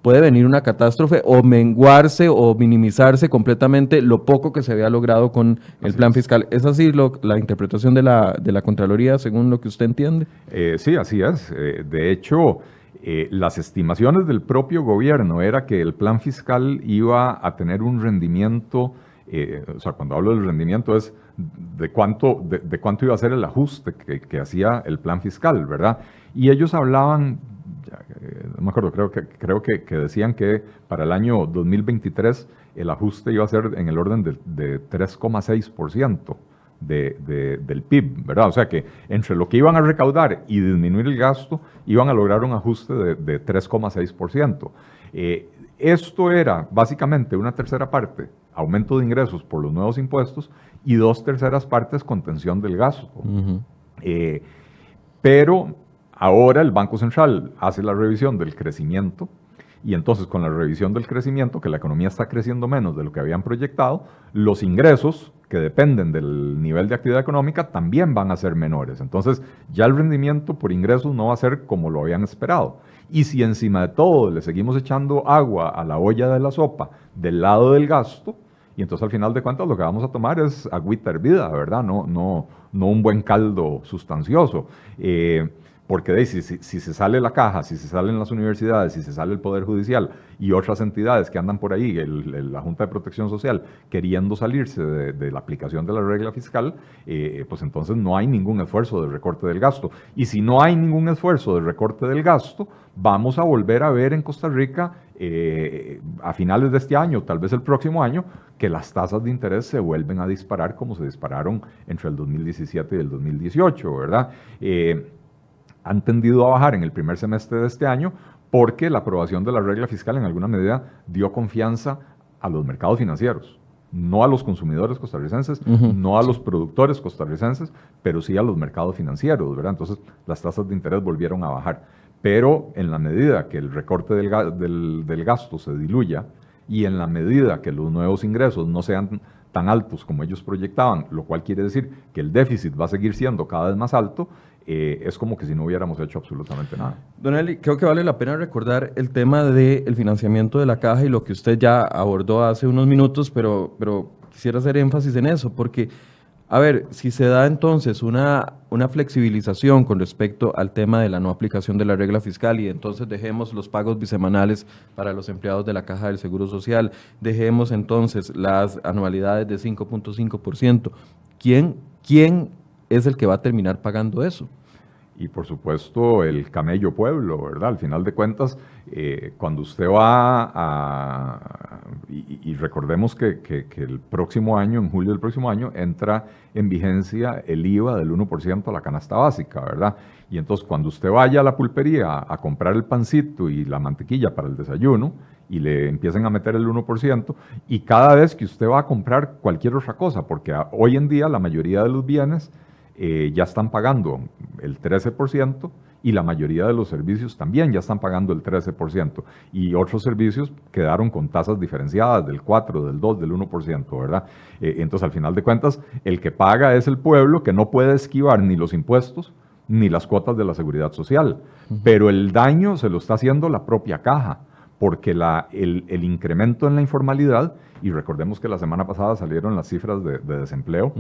puede venir una catástrofe o menguarse o minimizarse completamente lo poco que se había logrado con el plan fiscal. ¿Es así la interpretación de la Contraloría según lo que usted entiende? Sí, así es. De hecho, las estimaciones del propio gobierno era que el plan fiscal iba a tener un rendimiento, o sea, cuando hablo del rendimiento es de cuánto iba a ser el ajuste que hacía el plan fiscal, ¿verdad? Y ellos hablaban, no me acuerdo, creo que decían que para el año 2023 el ajuste iba a ser en el orden de 3,6%. Del PIB, ¿verdad? O sea que entre lo que iban a recaudar y disminuir el gasto, iban a lograr un ajuste de 3,6%. Esto era básicamente una tercera parte, aumento de ingresos por los nuevos impuestos, y 2/3 partes contención del gasto. Pero ahora el Banco Central hace la revisión del crecimiento, y entonces con la revisión del crecimiento, que la economía está creciendo menos de lo que habían proyectado, los ingresos que dependen del nivel de actividad económica también van a ser menores. Entonces ya el rendimiento por ingresos no va a ser como lo habían esperado. Y si encima de todo le seguimos echando agua a la olla de la sopa del lado del gasto, y entonces al final de cuentas lo que vamos a tomar es agüita hervida, ¿verdad? No un buen caldo sustancioso. Porque si se sale la caja, si se salen las universidades, si se sale el Poder Judicial y otras entidades que andan por ahí, la Junta de Protección Social, queriendo salirse de la aplicación de la regla fiscal, pues entonces no hay ningún esfuerzo de recorte del gasto. Y si no hay ningún esfuerzo de recorte del gasto, vamos a volver a ver en Costa Rica, a finales de este año, tal vez el próximo año, que las tasas de interés se vuelven a disparar como se dispararon entre el 2017 y el 2018, ¿verdad? Han tendido a bajar en el primer semestre de este año porque la aprobación de la regla fiscal en alguna medida dio confianza a los mercados financieros, no a los consumidores costarricenses, no a los productores costarricenses, pero sí a los mercados financieros, ¿verdad? Entonces las tasas de interés volvieron a bajar. Pero en la medida que el recorte del gasto se diluya y en la medida que los nuevos ingresos no sean tan altos como ellos proyectaban, lo cual quiere decir que el déficit va a seguir siendo cada vez más alto, es como que si no hubiéramos hecho absolutamente nada. Don Eli, creo que vale la pena recordar el tema del financiamiento de la caja y lo que usted ya abordó hace unos minutos, pero quisiera hacer énfasis en eso, porque, a ver, si se da entonces una flexibilización con respecto al tema de la no aplicación de la regla fiscal y entonces dejemos los pagos bisemanales para los empleados de la Caja del Seguro Social, dejemos entonces las anualidades de 5.5%, ¿quién es el que va a terminar pagando eso? Y por supuesto el camello pueblo, ¿verdad? Al final de cuentas, cuando usted va y recordemos que el próximo año, en julio del próximo año, entra en vigencia el IVA del 1% a la canasta básica, ¿verdad? Y entonces cuando usted vaya a la pulpería a comprar el pancito y la mantequilla para el desayuno, y le empiecen a meter el 1%, y cada vez que usted va a comprar cualquier otra cosa, porque hoy en día la mayoría de los bienes ya están pagando el 13% y la mayoría de los servicios también ya están pagando el 13%, y otros servicios quedaron con tasas diferenciadas del 4, del 2, del 1%, ¿verdad? Entonces al final de cuentas el que paga es el pueblo, que no puede esquivar ni los impuestos ni las cuotas de la seguridad social, pero el daño se lo está haciendo la propia caja, porque el incremento en la informalidad, y recordemos que la semana pasada salieron las cifras de desempleo,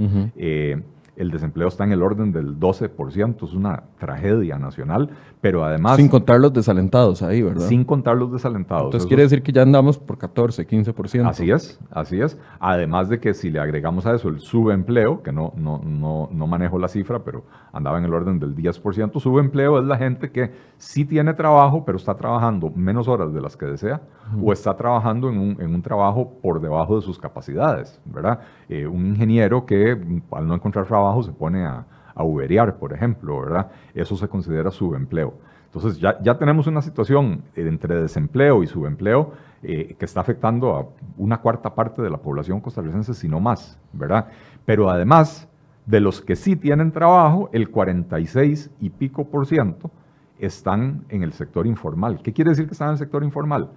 el desempleo está en el orden del 12%, es una tragedia nacional, pero además... Sin contar los desalentados ahí, ¿verdad? Sin contar los desalentados. Entonces quiere decir que ya andamos por 14, 15%. Así es. Además de que si le agregamos a eso el subempleo, que no manejo la cifra, pero andaba en el orden del 10%, subempleo es la gente que sí tiene trabajo, pero está trabajando menos horas de las que desea, o está trabajando en un trabajo por debajo de sus capacidades, ¿verdad? Un ingeniero que al no encontrar trabajo se pone a uberear, por ejemplo, ¿verdad? Eso se considera subempleo. Entonces ya tenemos una situación entre desempleo y subempleo que está afectando a una cuarta parte de la población costarricense, si no más, ¿verdad? Pero además de los que sí tienen trabajo, el 46 y pico % están en el sector informal. ¿Qué quiere decir que están en el sector informal?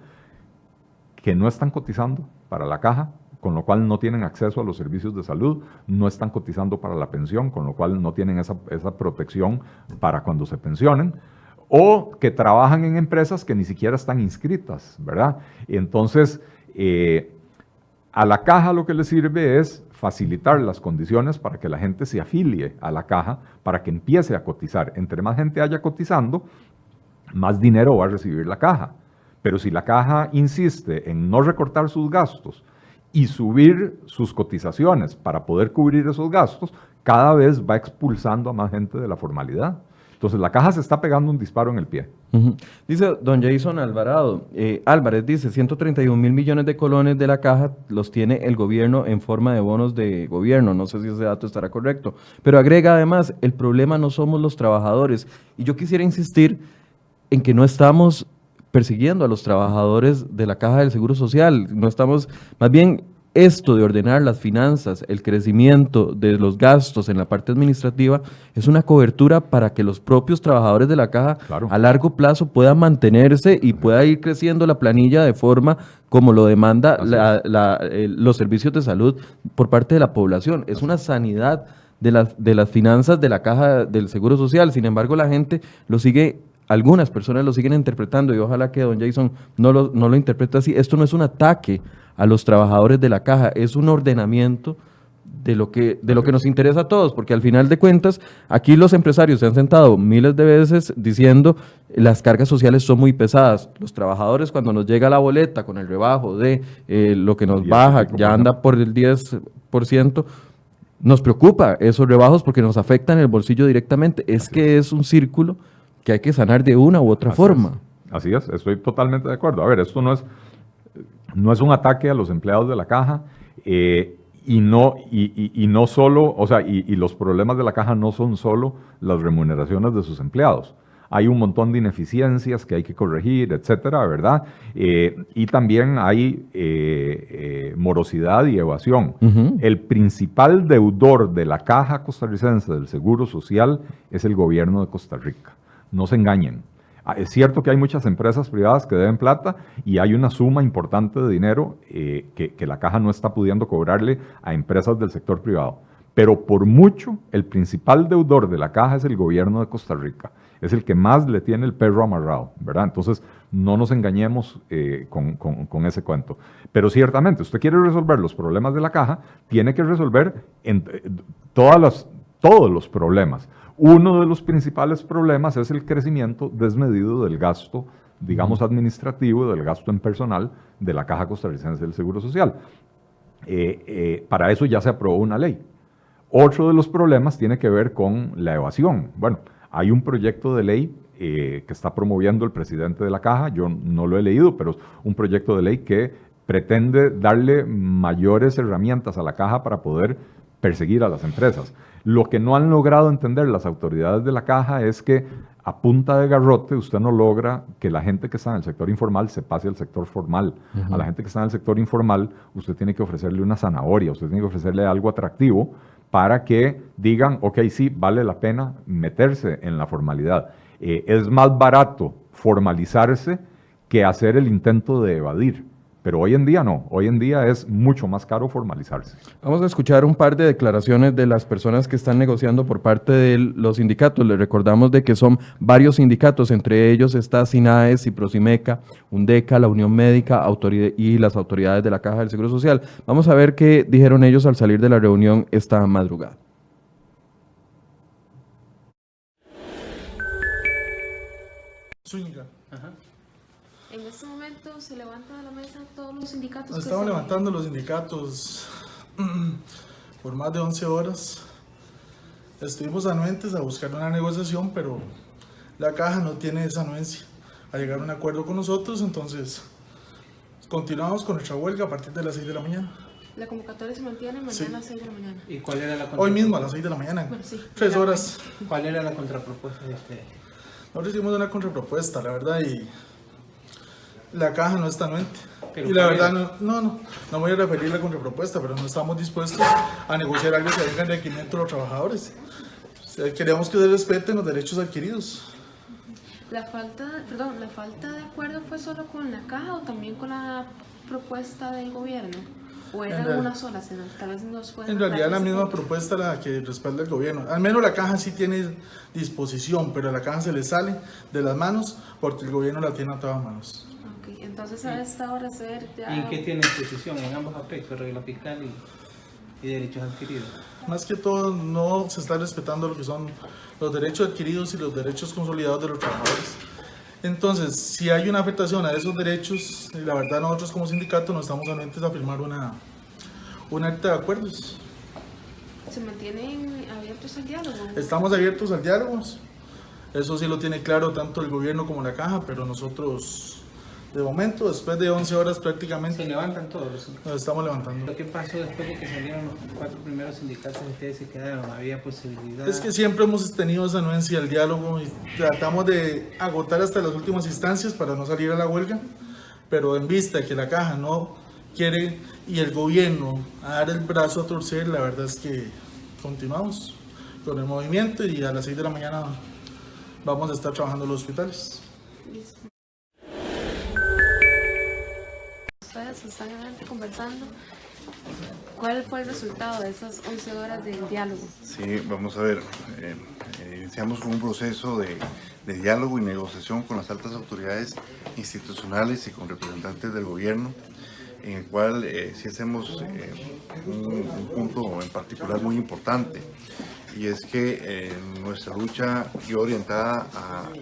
Que no están cotizando para la caja, con lo cual no tienen acceso a los servicios de salud, no están cotizando para la pensión, con lo cual no tienen esa protección para cuando se pensionen, o que trabajan en empresas que ni siquiera están inscritas, ¿verdad? Entonces, a la caja lo que le sirve es facilitar las condiciones para que la gente se afilie a la caja, para que empiece a cotizar. Entre más gente haya cotizando, más dinero va a recibir la caja. Pero si la caja insiste en no recortar sus gastos y subir sus cotizaciones para poder cubrir esos gastos, cada vez va expulsando a más gente de la formalidad. Entonces la caja se está pegando un disparo en el pie. Dice don Jason Alvarado, Álvarez dice, 131.000 millones de colones de la caja los tiene el gobierno en forma de bonos de gobierno. No sé si ese dato estará correcto. Pero agrega además, el problema no somos los trabajadores. Y yo quisiera insistir en que no estamos persiguiendo a los trabajadores de la Caja del Seguro Social. No estamos, más bien, esto de ordenar las finanzas, el crecimiento de los gastos en la parte administrativa, es una cobertura para que los propios trabajadores de la caja a largo plazo puedan mantenerse y pueda ir creciendo la planilla de forma como lo demanda los servicios de salud por parte de la población. Es una sanidad de las finanzas de la Caja del Seguro Social. Sin embargo, la gente lo sigue, algunas personas lo siguen interpretando, y ojalá que don Jason no lo interprete así. Esto no es un ataque a los trabajadores de la caja, es un ordenamiento de lo que nos interesa a todos, porque al final de cuentas, aquí los empresarios se han sentado miles de veces diciendo las cargas sociales son muy pesadas. Los trabajadores, cuando nos llega la boleta con el rebajo de lo que nos baja, ya anda por el 10%, nos preocupa esos rebajos porque nos afectan el bolsillo directamente. Es que es un círculo que hay que sanar de una u otra forma. Así es, estoy totalmente de acuerdo. A ver, esto no es un ataque a los empleados de la caja, y no solo, o sea, y los problemas de la caja no son solo las remuneraciones de sus empleados. Hay un montón de ineficiencias que hay que corregir, etcétera, ¿verdad? Y también hay morosidad y evasión. El principal deudor de la Caja Costarricense del Seguro Social es el gobierno de Costa Rica. No se engañen. Es cierto que hay muchas empresas privadas que deben plata y hay una suma importante de dinero que la Caja no está pudiendo cobrarle a empresas del sector privado. Pero por mucho, el principal deudor de la Caja es el gobierno de Costa Rica. Es el que más le tiene el perro amarrado, ¿verdad? Entonces, no nos engañemos con ese cuento. Pero ciertamente, usted quiere resolver los problemas de la Caja, tiene que resolver todos los problemas. Uno de los principales problemas es el crecimiento desmedido del gasto, digamos, administrativo, del gasto en personal de la Caja Costarricense del Seguro Social. Para eso ya se aprobó una ley. Otro de los problemas tiene que ver con la evasión. Bueno, hay un proyecto de ley que está promoviendo el presidente de la Caja, yo no lo he leído, pero es un proyecto de ley que pretende darle mayores herramientas a la Caja para poder perseguir a las empresas. Lo que no han logrado entender las autoridades de la Caja es que a punta de garrote usted no logra que la gente que está en el sector informal se pase al sector formal. A la gente que está en el sector informal usted tiene que ofrecerle una zanahoria, usted tiene que ofrecerle algo atractivo para que digan, ok, sí, vale la pena meterse en la formalidad. Es más barato formalizarse que hacer el intento de evadir. Pero hoy en día no, hoy en día es mucho más caro formalizarse. Vamos a escuchar un par de declaraciones de las personas que están negociando por parte de los sindicatos. Les recordamos de que son varios sindicatos, entre ellos está SINAES, Ciprosimeca, UNDECA, la Unión Médica y las autoridades de la Caja del Seguro Social. Vamos a ver qué dijeron ellos al salir de la reunión esta madrugada. Zúñiga. Ajá. En este momento se levanta de la mesa todos los sindicatos. Nos estamos levantando los sindicatos por más de 11 horas. Estuvimos anuentes a buscar una negociación, pero la Caja no tiene esa anuencia a llegar a un acuerdo con nosotros, entonces continuamos con nuestra huelga a partir de las 6 de la mañana. La convocatoria se mantiene mañana a las 6 de la mañana. ¿Y cuál era la contrapropuesta? Hoy mismo a las 6 de la mañana, bueno, sí, 3 horas. ¿Cuál era la contrapropuesta de este? Nosotros hicimos una contrapropuesta, la verdad, y la Caja no está anuente. Pero y la verdad, no me voy a referir a la contrapropuesta, pero no estamos dispuestos a negociar algo que venga en requerimiento de los trabajadores. O sea, queremos que se respeten los derechos adquiridos. ¿La falta de acuerdo fue solo con la Caja o también con la propuesta del gobierno? ¿O era una sola, senador? Tal vez nos pueden En realidad la misma punto. propuesta la que respalda el gobierno. Al menos la caja sí tiene disposición, pero a la caja se le sale de las manos porque el gobierno la tiene atada a manos. Ok, entonces a esta hora ser ya... ¿Y en qué tiene disposición? En ambos aspectos, regla fiscal y derechos adquiridos. Más que todo, no se está respetando lo que son los derechos adquiridos y los derechos consolidados de los trabajadores. Entonces, si hay una afectación a esos derechos, la verdad nosotros como sindicato no estamos anuentes a firmar un acta de acuerdos. ¿Se mantienen abiertos al diálogo? Estamos abiertos al diálogo. Eso sí lo tiene claro tanto el gobierno como la caja, pero nosotros, de momento, después de 11 horas prácticamente, Se levantan todos los sindicatos. nos estamos levantando. ¿Lo que pasó después de que salieron los 4 primeros sindicatos? Ustedes se quedaron, había posibilidad. Es que siempre hemos tenido esa anuencia al diálogo y tratamos de agotar hasta las últimas instancias para no salir a la huelga, pero en vista que la caja no quiere y el gobierno a dar el brazo a torcer, la verdad es que continuamos con el movimiento y a las 6 de la mañana vamos a estar trabajando en los hospitales. Listo. Ustedes están conversando. ¿Cuál fue el resultado de esas 11 horas de diálogo? Sí, vamos a ver, iniciamos un proceso de diálogo y negociación con las altas autoridades institucionales y con representantes del gobierno, en el cual sí hacemos un punto en particular muy importante, y es que nuestra lucha iba orientada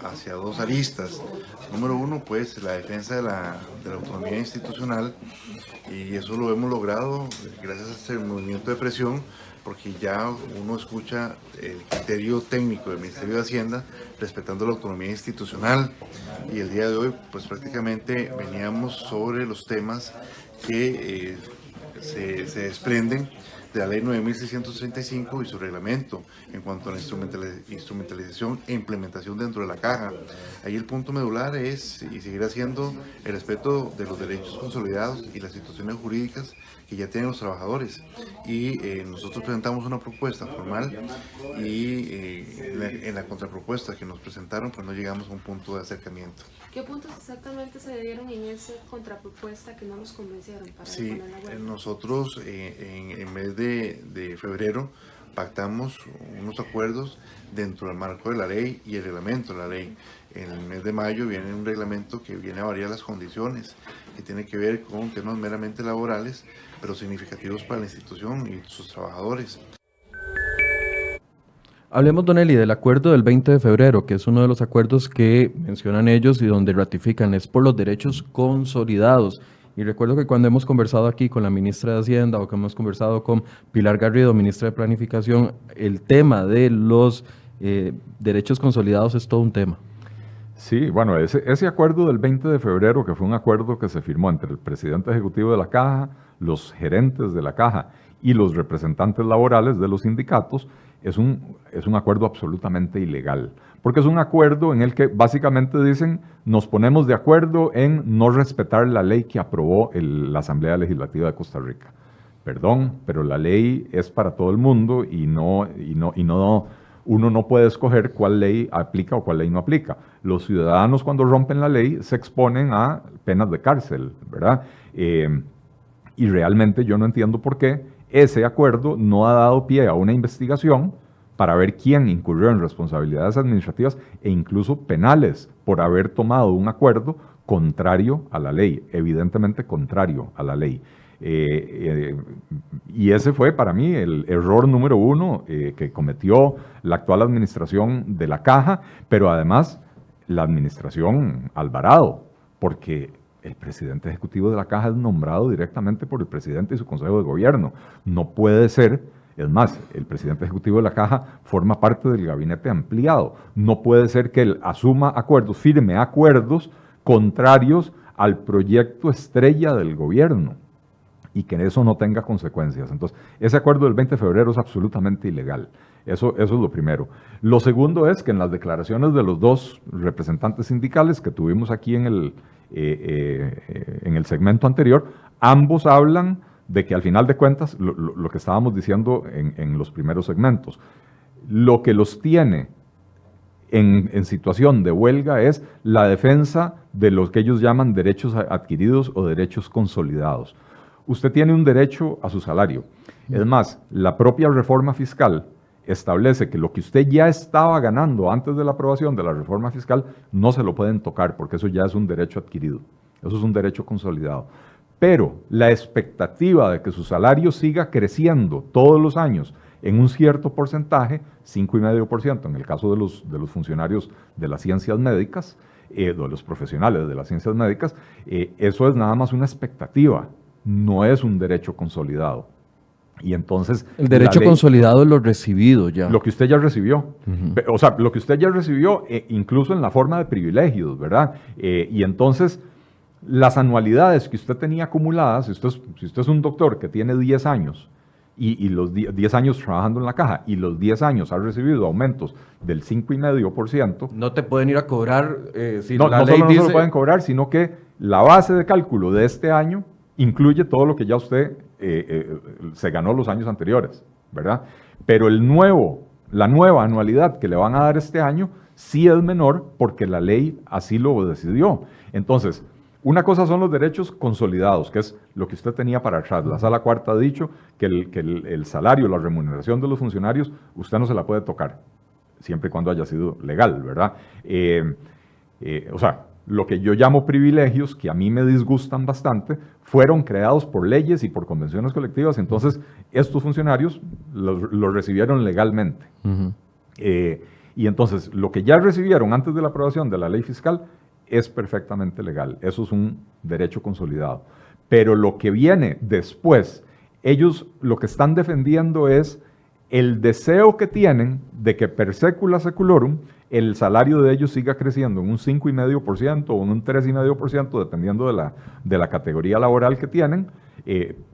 hacia dos aristas. Número uno, pues la defensa de la autonomía institucional, y eso lo hemos logrado gracias a este movimiento de presión, porque ya uno escucha el criterio técnico del Ministerio de Hacienda respetando la autonomía institucional, y el día de hoy pues prácticamente veníamos sobre los temas que se desprenden de la ley 9.635 y su reglamento en cuanto a la instrumentalización e implementación dentro de la caja. Ahí el punto medular es y seguirá siendo el respeto de los derechos consolidados y las situaciones jurídicas que ya tienen los trabajadores, y nosotros presentamos una propuesta formal y en la contrapropuesta que nos presentaron pues no llegamos a un punto de acercamiento. ¿Qué puntos exactamente se dieron en esa contrapropuesta que no nos convencieron para Sí, poner la huelga? nosotros en el mes de febrero pactamos unos acuerdos dentro del marco de la ley y el reglamento de la ley. En el mes de mayo viene un reglamento que viene a variar las condiciones, que tiene que ver con temas meramente laborales, pero significativos para la institución y sus trabajadores. Hablemos, don Eli, del acuerdo del 20 de febrero, que es uno de los acuerdos que mencionan ellos y donde ratifican, es por los derechos consolidados. Y recuerdo que cuando hemos conversado aquí con la ministra de Hacienda o que hemos conversado con Pilar Garrido, ministra de Planificación, el tema de los derechos consolidados es todo un tema. Sí, bueno, ese acuerdo del 20 de febrero, que fue un acuerdo que se firmó entre el presidente ejecutivo de la Caja, los gerentes de la Caja y los representantes laborales de los sindicatos, es un acuerdo absolutamente ilegal, porque es un acuerdo en el que básicamente dicen nos ponemos de acuerdo en no respetar la ley que aprobó la Asamblea Legislativa de Costa Rica. Perdón, pero la ley es para todo el mundo y uno no puede escoger cuál ley aplica o cuál ley no aplica. Los ciudadanos cuando rompen la ley se exponen a penas de cárcel, ¿verdad? Y realmente yo no entiendo por qué ese acuerdo no ha dado pie a una investigación para ver quién incurrió en responsabilidades administrativas e incluso penales por haber tomado un acuerdo contrario a la ley, evidentemente contrario a la ley. Y ese fue para mí el error número uno que cometió la actual administración de la Caja, pero además la administración Alvarado, porque el presidente ejecutivo de la Caja es nombrado directamente por el presidente y su consejo de gobierno. No puede ser, es más, el presidente ejecutivo de la Caja forma parte del gabinete ampliado. No puede ser que él asuma acuerdos, firme acuerdos contrarios al proyecto estrella del gobierno y que eso no tenga consecuencias. Entonces, ese acuerdo del 20 de febrero es absolutamente ilegal. Eso es lo primero. Lo segundo es que en las declaraciones de los dos representantes sindicales que tuvimos aquí en el segmento anterior, ambos hablan de que al final de cuentas, lo que estábamos diciendo en los primeros segmentos, lo que los tiene en situación de huelga es la defensa de lo que ellos llaman derechos adquiridos o derechos consolidados. usted tiene un derecho a su salario. Es más, la propia reforma fiscal establece que lo que usted ya estaba ganando antes de la aprobación de la reforma fiscal no se lo pueden tocar porque eso ya es un derecho adquirido, eso es un derecho consolidado. Pero la expectativa de que su salario siga creciendo todos los años en un cierto porcentaje, 5,5% en el caso de los funcionarios de las ciencias médicas, de los profesionales de las ciencias médicas, eso es nada más una expectativa, no es un derecho consolidado. Y entonces... El derecho consolidado es lo recibido ya. Lo que usted ya recibió. O sea, lo que usted ya recibió, incluso en la forma de privilegios, ¿verdad? Y entonces, las anualidades que usted tenía acumuladas, si usted es un doctor que tiene 10 años, y los 10 años trabajando en la caja, y los 10 años ha recibido aumentos del 5,5%. No te pueden ir a cobrar si no, la no ley solo dice... no se lo pueden cobrar, sino que la base de cálculo de este año incluye todo lo que ya usted se ganó los años anteriores, ¿verdad? Pero la nueva anualidad que le van a dar este año sí es menor porque la ley así lo decidió. Entonces, una cosa son los derechos consolidados, que es lo que usted tenía para atrás. La Sala Cuarta ha dicho que el salario, la remuneración de los funcionarios, usted no se la puede tocar, siempre y cuando haya sido legal, ¿verdad? O sea, lo que yo llamo privilegios, que a mí me disgustan bastante, fueron creados por leyes y por convenciones colectivas, entonces estos funcionarios los recibieron legalmente. Y entonces, lo que ya recibieron antes de la aprobación de la ley fiscal es perfectamente legal, eso es un derecho consolidado. Pero lo que viene después, ellos lo que están defendiendo es el deseo que tienen de que per secula seculorum el salario de ellos siga creciendo en un 5,5% o en un 3,5%, dependiendo de la categoría laboral que tienen,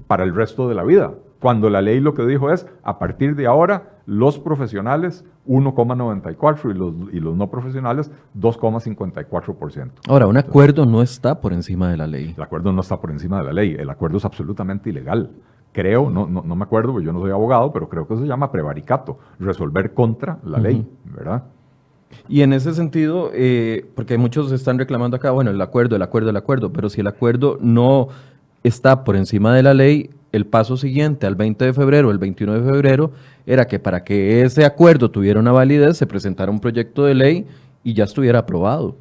para el resto de la vida. Cuando la ley lo que dijo es, a partir de ahora, los profesionales 1,94% y los no profesionales 2,54%. Ahora, un acuerdo no está por encima de la ley. El acuerdo no está por encima de la ley, el acuerdo es absolutamente ilegal. Creo, no me acuerdo, porque yo no soy abogado, pero creo que se llama prevaricato, resolver contra la ley, ¿verdad? Y en ese sentido, porque muchos están reclamando acá, bueno, el acuerdo, pero si el acuerdo no está por encima de la ley, el paso siguiente al 20 de febrero, el 21 de febrero, era que para que ese acuerdo tuviera una validez, se presentara un proyecto de ley y ya estuviera aprobado.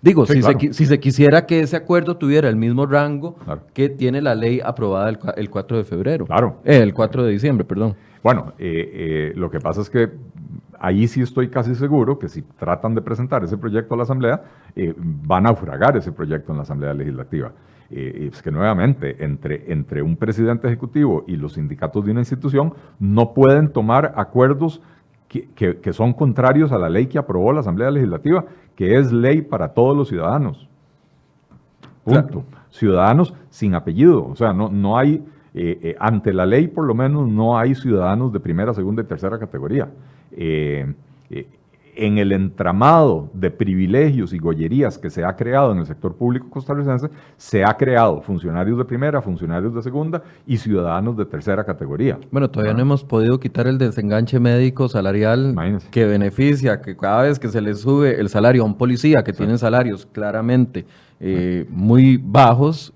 Digo, sí, claro. si se quisiera que ese acuerdo tuviera el mismo rango que tiene la ley aprobada el 4 de febrero. Claro. El 4 de diciembre, perdón. Bueno, lo que pasa es que ahí sí estoy casi seguro que si tratan de presentar ese proyecto a la Asamblea, van a naufragar ese proyecto en la Asamblea Legislativa. Es que nuevamente, entre un presidente ejecutivo y los sindicatos de una institución, no pueden tomar acuerdos que son contrarios a la ley que aprobó la Asamblea Legislativa, que es ley para todos los ciudadanos. Punto. Claro. Ciudadanos sin apellido. O sea, no hay, ante la ley por lo menos, no hay ciudadanos de primera, segunda y tercera categoría. En el entramado de privilegios y gollerías que se ha creado en el sector público costarricense, se ha creado funcionarios de primera, funcionarios de segunda y ciudadanos de tercera categoría. Bueno, todavía no hemos podido quitar el desenganche médico salarial. Imagínense. Que beneficia, que cada vez que se le sube el salario a un policía que tiene salarios claramente muy bajos,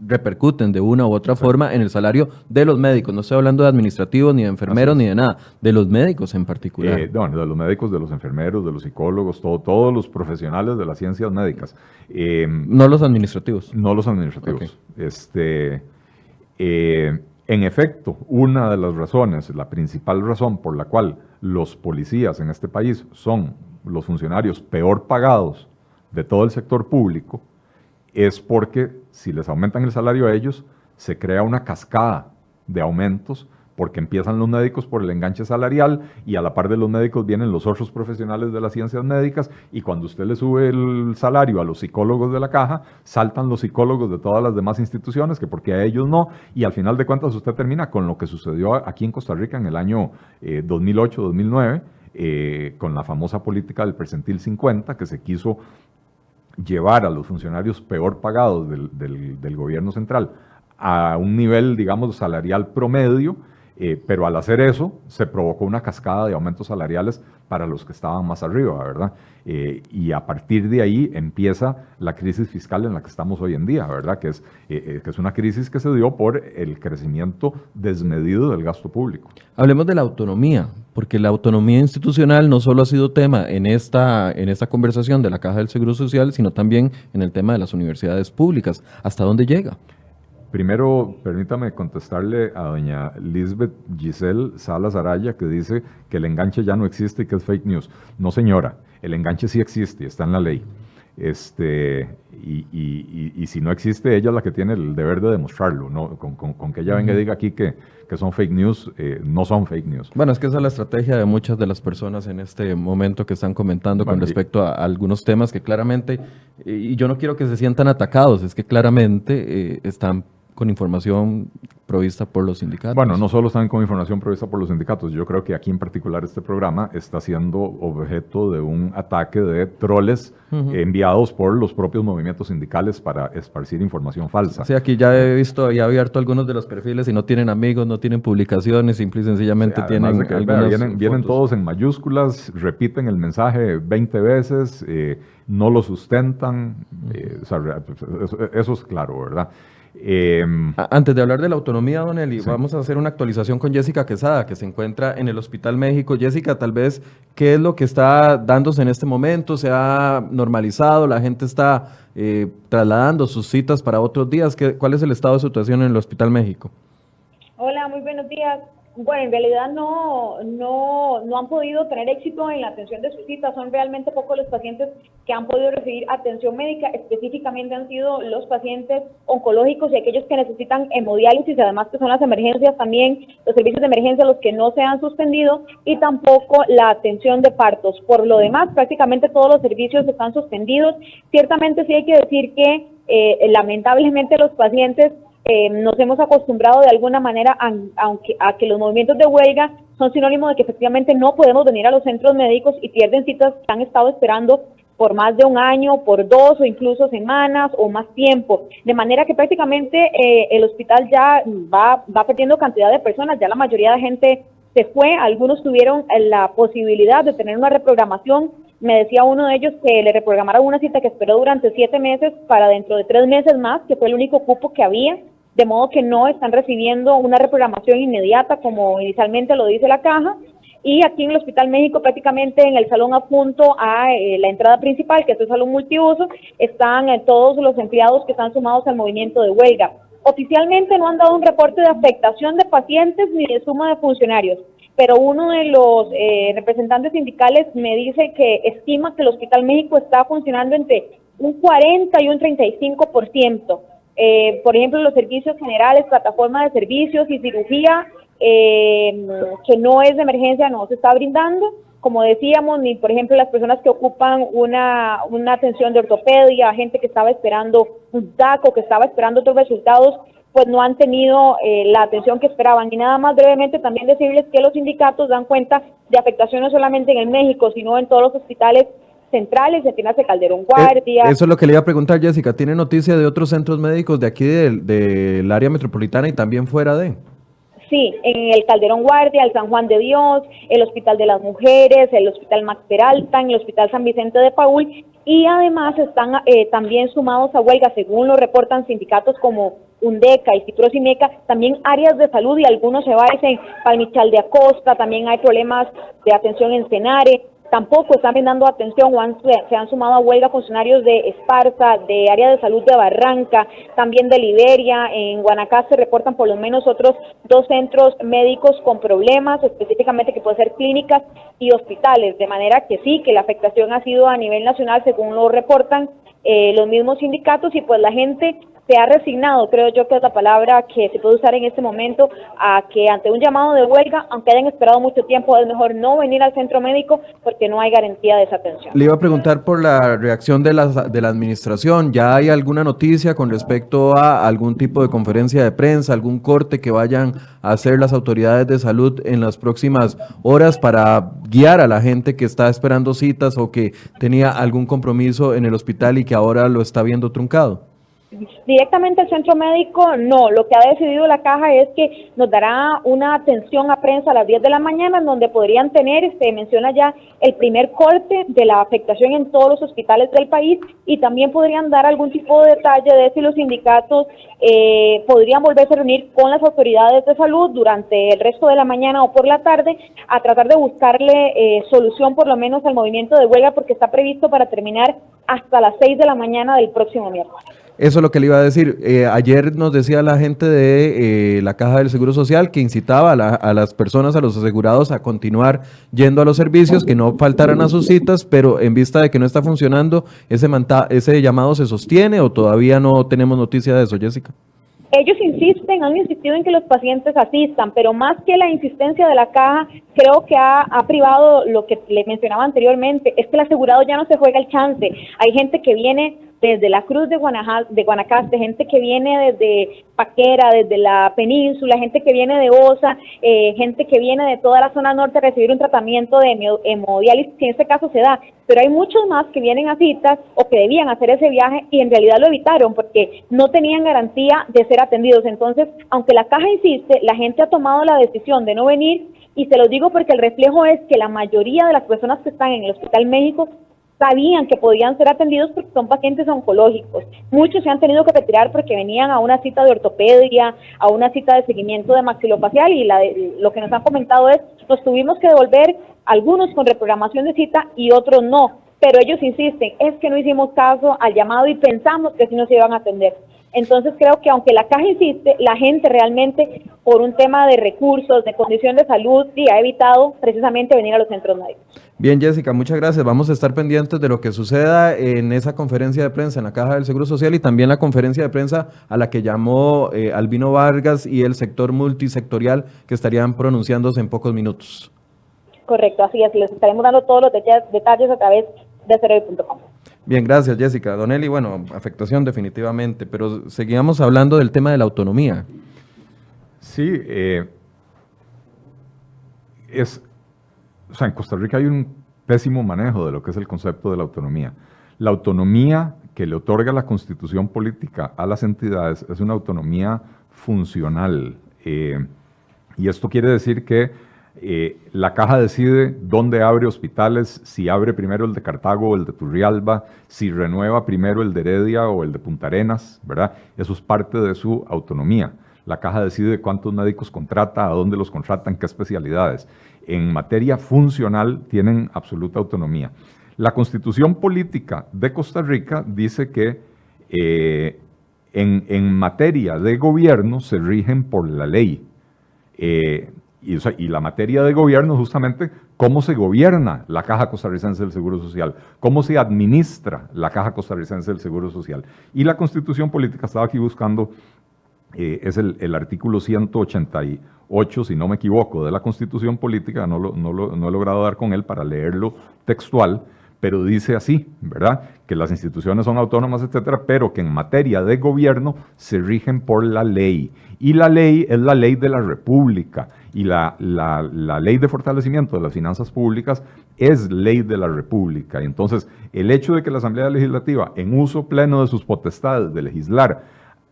repercuten de una u otra forma en el salario de los médicos. No estoy hablando de administrativos, ni de enfermeros, ni de nada, de los médicos en particular. Bueno, de los médicos, de los enfermeros, de los psicólogos, todos los profesionales de las ciencias médicas. No los administrativos. No los administrativos. Okay. En efecto, una de las razones, la principal razón por la cual los policías en este país son los funcionarios peor pagados de todo el sector público, es porque si les aumentan el salario a ellos, se crea una cascada de aumentos, porque empiezan los médicos por el enganche salarial y a la par de los médicos vienen los otros profesionales de las ciencias médicas, y cuando usted le sube el salario a los psicólogos de la caja, saltan los psicólogos de todas las demás instituciones, que porque a ellos no, y al final de cuentas usted termina con lo que sucedió aquí en Costa Rica en el año 2008-2009, con la famosa política del percentil 50, que se quiso llevar a los funcionarios peor pagados del gobierno central a un nivel, digamos, salarial promedio, Pero al hacer eso, se provocó una cascada de aumentos salariales para los que estaban más arriba, ¿verdad? Y a partir de ahí empieza la crisis fiscal en la que estamos hoy en día, ¿verdad? Que es una crisis que se dio por el crecimiento desmedido del gasto público. Hablemos de la autonomía, porque la autonomía institucional no solo ha sido tema en esta conversación de la Caja del Seguro Social, sino también en el tema de las universidades públicas. ¿Hasta dónde llega? Primero, permítame contestarle a doña Lisbeth Giselle Salas Araya, que dice que el enganche ya no existe y que es fake news. No, señora, el enganche sí existe, está en la ley. Y si no existe, ella es la que tiene el deber de demostrarlo, ¿no? Con que ella venga y diga aquí que son fake news, no son fake news. Bueno, es que esa es la estrategia de muchas de las personas en este momento que están comentando con respecto a algunos temas que claramente, y yo no quiero que se sientan atacados, es que claramente están con información provista por los sindicatos. Bueno, no solo están con información provista por los sindicatos, yo creo que aquí en particular este programa está siendo objeto de un ataque de troles enviados por los propios movimientos sindicales para esparcir información falsa. Sí, aquí ya he visto y he abierto algunos de los perfiles y no tienen amigos, no tienen publicaciones, simple y sencillamente tienen de que vienen todos en mayúsculas, repiten el mensaje 20 veces, no lo sustentan, o sea, eso es claro, ¿verdad? Antes de hablar de la autonomía, don Eli, vamos a hacer una actualización con Jessica Quesada, que se encuentra en el Hospital México. Jessica, tal vez, ¿qué es lo que está dándose en este momento? ¿Se ha normalizado? ¿La gente está trasladando sus citas para otros días? ¿Cuál es el estado de situación en el Hospital México? Hola, muy buenos días. Bueno, en realidad no han podido tener éxito en la atención de sus citas. Son realmente pocos los pacientes que han podido recibir atención médica. Específicamente han sido los pacientes oncológicos y aquellos que necesitan hemodiálisis, además que son las emergencias también, los servicios de emergencia los que no se han suspendido, y tampoco la atención de partos. Por lo demás, prácticamente todos los servicios están suspendidos. Ciertamente sí hay que decir que lamentablemente los pacientes nos hemos acostumbrado de alguna manera a que los movimientos de huelga son sinónimo de que efectivamente no podemos venir a los centros médicos y pierden citas que han estado esperando por más de un año, por 2 o incluso semanas o más tiempo, de manera que prácticamente el hospital ya va perdiendo cantidad de personas, ya la mayoría de gente se fue, algunos tuvieron la posibilidad de tener una reprogramación. Me decía uno de ellos que le reprogramaron una cita que esperó durante 7 meses para dentro de 3 meses más, que fue el único cupo que había, de modo que no están recibiendo una reprogramación inmediata como inicialmente lo dice la caja. Y aquí en el Hospital México, prácticamente en el salón adjunto a la entrada principal, que es el salón multiuso, están todos los empleados que están sumados al movimiento de huelga. Oficialmente no han dado un reporte de afectación de pacientes ni de suma de funcionarios, pero uno de los representantes sindicales me dice que estima que el Hospital México está funcionando entre un 40 y un 35%. Por ejemplo, los servicios generales, plataforma de servicios y cirugía, que no es de emergencia, no se está brindando. Como decíamos, ni por ejemplo las personas que ocupan una atención de ortopedia, gente que estaba esperando un TAC o que estaba esperando otros resultados, pues no han tenido la atención que esperaban. Y nada más brevemente también decirles que los sindicatos dan cuenta de afectación no solamente en el México, sino en todos los hospitales centrales, entiéndase Calderón Guardia. Eso es lo que le iba a preguntar, Jessica. ¿Tiene noticia de otros centros médicos de aquí del área metropolitana y también fuera de? Sí, en el Calderón Guardia, el San Juan de Dios, el Hospital de las Mujeres, el Hospital Max Peralta, el Hospital San Vicente de Paúl, y además están también sumados a huelga, según lo reportan sindicatos como UNDECA y Cipros y MECA, también áreas de salud y algunos se en Palmichal de Acosta, también hay problemas de atención en Senare. Tampoco están brindando atención o se han sumado a huelga funcionarios de Esparza, de área de salud de Barranca, también de Liberia. En Guanacaste reportan por lo menos otros 2 centros médicos con problemas, específicamente que pueden ser clínicas y hospitales, de manera que sí, que la afectación ha sido a nivel nacional, según lo reportan los mismos sindicatos, y pues la gente se ha resignado, creo yo que es la palabra que se puede usar en este momento, a que ante un llamado de huelga, aunque hayan esperado mucho tiempo, es mejor no venir al centro médico porque no hay garantía de esa atención. Le iba a preguntar por la reacción de la administración. ¿Ya hay alguna noticia con respecto a algún tipo de conferencia de prensa, algún corte que vayan a hacer las autoridades de salud en las próximas horas para guiar a la gente que está esperando citas o que tenía algún compromiso en el hospital y que ahora lo está viendo truncado? Directamente el centro médico, no. Lo que ha decidido la caja es que nos dará una atención a prensa a las 10 de la mañana, en donde podrían tener, menciona ya, el primer corte de la afectación en todos los hospitales del país, y también podrían dar algún tipo de detalle de si los sindicatos podrían volverse a reunir con las autoridades de salud durante el resto de la mañana o por la tarde, a tratar de buscarle solución por lo menos al movimiento de huelga, porque está previsto para terminar hasta las 6 de la mañana del próximo miércoles. Eso es lo que le iba a decir. Ayer nos decía la gente de la Caja del Seguro Social que incitaba a las personas, a los asegurados, a continuar yendo a los servicios, que no faltaran a sus citas, pero en vista de que no está funcionando, ¿ese llamado se sostiene o todavía no tenemos noticia de eso, Jessica? Ellos han insistido en que los pacientes asistan, pero más que la insistencia de la caja, creo que ha privado lo que le mencionaba anteriormente, es que el asegurado ya no se juega el chance. Hay gente que viene desde la Cruz de Guanacaste, gente que viene desde Paquera, desde la península, gente que viene de Osa, gente que viene de toda la zona norte a recibir un tratamiento de hemodiálisis, que en este caso se da, pero hay muchos más que vienen a citas o que debían hacer ese viaje y en realidad lo evitaron porque no tenían garantía de ser atendidos. Entonces, aunque la caja insiste, la gente ha tomado la decisión de no venir, y se lo digo porque el reflejo es que la mayoría de las personas que están en el Hospital México sabían que podían ser atendidos porque son pacientes oncológicos. Muchos se han tenido que retirar porque venían a una cita de ortopedia, a una cita de seguimiento de maxilofacial, y lo que nos han comentado es, nos tuvimos que devolver, algunos con reprogramación de cita y otros no, pero ellos insisten, es que no hicimos caso al llamado y pensamos que sí nos iban a atender. Entonces creo que aunque la caja insiste, la gente realmente, por un tema de recursos, de condición de salud, sí ha evitado precisamente venir a los centros médicos. Bien, Jessica, muchas gracias. Vamos a estar pendientes de lo que suceda en esa conferencia de prensa en la Caja del Seguro Social y también la conferencia de prensa a la que llamó Albino Vargas y el sector multisectorial, que estarían pronunciándose en pocos minutos. Correcto, así es. Les estaremos dando todos los detalles a través de cerebi.com. Bien, gracias, Jessica. Don Eli, bueno, afectación definitivamente, pero seguíamos hablando del tema de la autonomía. Sí, en Costa Rica hay un pésimo manejo de lo que es el concepto de la autonomía. La autonomía que le otorga la Constitución política a las entidades es una autonomía funcional. Y esto quiere decir que la Caja decide dónde abre hospitales, si abre primero el de Cartago o el de Turrialba, si renueva primero el de Heredia o el de Punta Arenas, ¿verdad? Eso es parte de su autonomía. La Caja decide cuántos médicos contrata, a dónde los contratan, qué especialidades. En materia funcional tienen absoluta autonomía. La Constitución política de Costa Rica dice que en materia de gobierno se rigen por la ley. Y la materia de gobierno, justamente, cómo se gobierna la Caja Costarricense del Seguro Social, cómo se administra la Caja Costarricense del Seguro Social. Y la Constitución política, estaba aquí buscando, es el artículo 188, si no me equivoco, de la Constitución política, no he logrado dar con él para leerlo textual, pero dice así, ¿verdad? Que las instituciones son autónomas, etcétera, pero que en materia de gobierno se rigen por la ley. Y la ley es la ley de la República. Y la ley de fortalecimiento de las finanzas públicas es ley de la República. Y entonces, el hecho de que la Asamblea Legislativa, en uso pleno de sus potestades de legislar,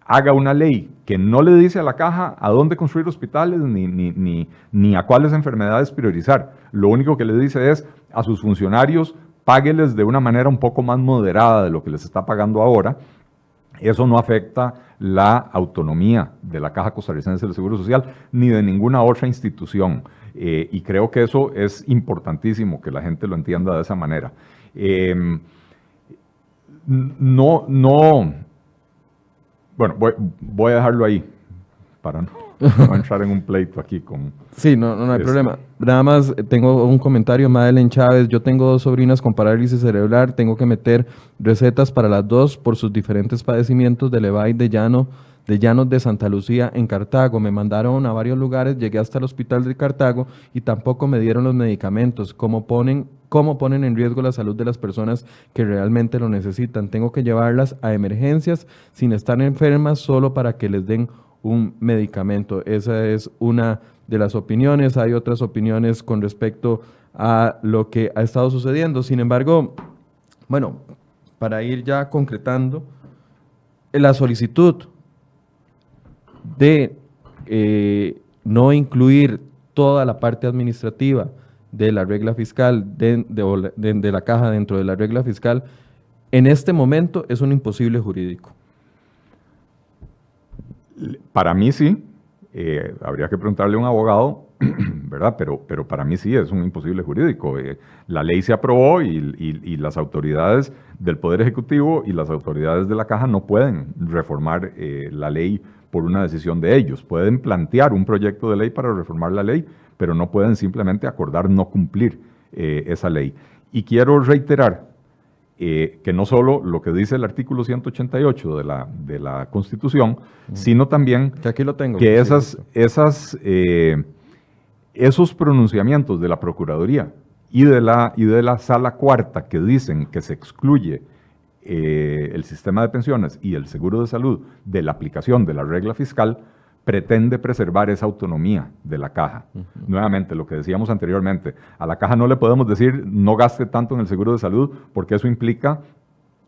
haga una ley que no le dice a la Caja a dónde construir hospitales ni a cuáles enfermedades priorizar. Lo único que le dice es a sus funcionarios, págueles de una manera un poco más moderada de lo que les está pagando ahora. Eso no afecta la autonomía de la Caja Costarricense del Seguro Social ni de ninguna otra institución. Y creo que eso es importantísimo que la gente lo entienda de esa manera. Bueno, voy a dejarlo ahí para no entrar en un pleito aquí con... Sí, no hay problema. Nada más tengo un comentario, Madeleine Chávez. Yo tengo 2 sobrinas con parálisis cerebral, tengo que meter recetas para las 2 por sus diferentes padecimientos de Levay, de Llanos de Santa Lucía en Cartago. Me mandaron a varios lugares, llegué hasta el hospital de Cartago y tampoco me dieron los medicamentos. ¿Cómo ponen en riesgo la salud de las personas que realmente lo necesitan? Tengo que llevarlas a emergencias sin estar enfermas solo para que les den un medicamento. Esa es una de las opiniones. Hay otras opiniones con respecto a lo que ha estado sucediendo. Sin embargo, bueno, para ir ya concretando, la solicitud de no incluir toda la parte administrativa de la regla fiscal, de la caja dentro de la regla fiscal, en este momento es un imposible jurídico. Para mí sí, habría que preguntarle a un abogado, ¿verdad? Pero para mí sí es un imposible jurídico. La ley se aprobó y las autoridades del Poder Ejecutivo y las autoridades de la Caja no pueden reformar la ley por una decisión de ellos. Pueden plantear un proyecto de ley para reformar la ley, pero no pueden simplemente acordar no cumplir esa ley. Y quiero reiterar que no solo lo que dice el artículo 188 de la Constitución, sino también que aquí lo tengo, que esos pronunciamientos de la Procuraduría y de la Sala Cuarta que dicen que se excluye el sistema de pensiones y el seguro de salud de la aplicación de la regla fiscal, pretende preservar esa autonomía de la Caja. Nuevamente, lo que decíamos anteriormente, a la Caja no le podemos decir no gaste tanto en el seguro de salud porque eso implica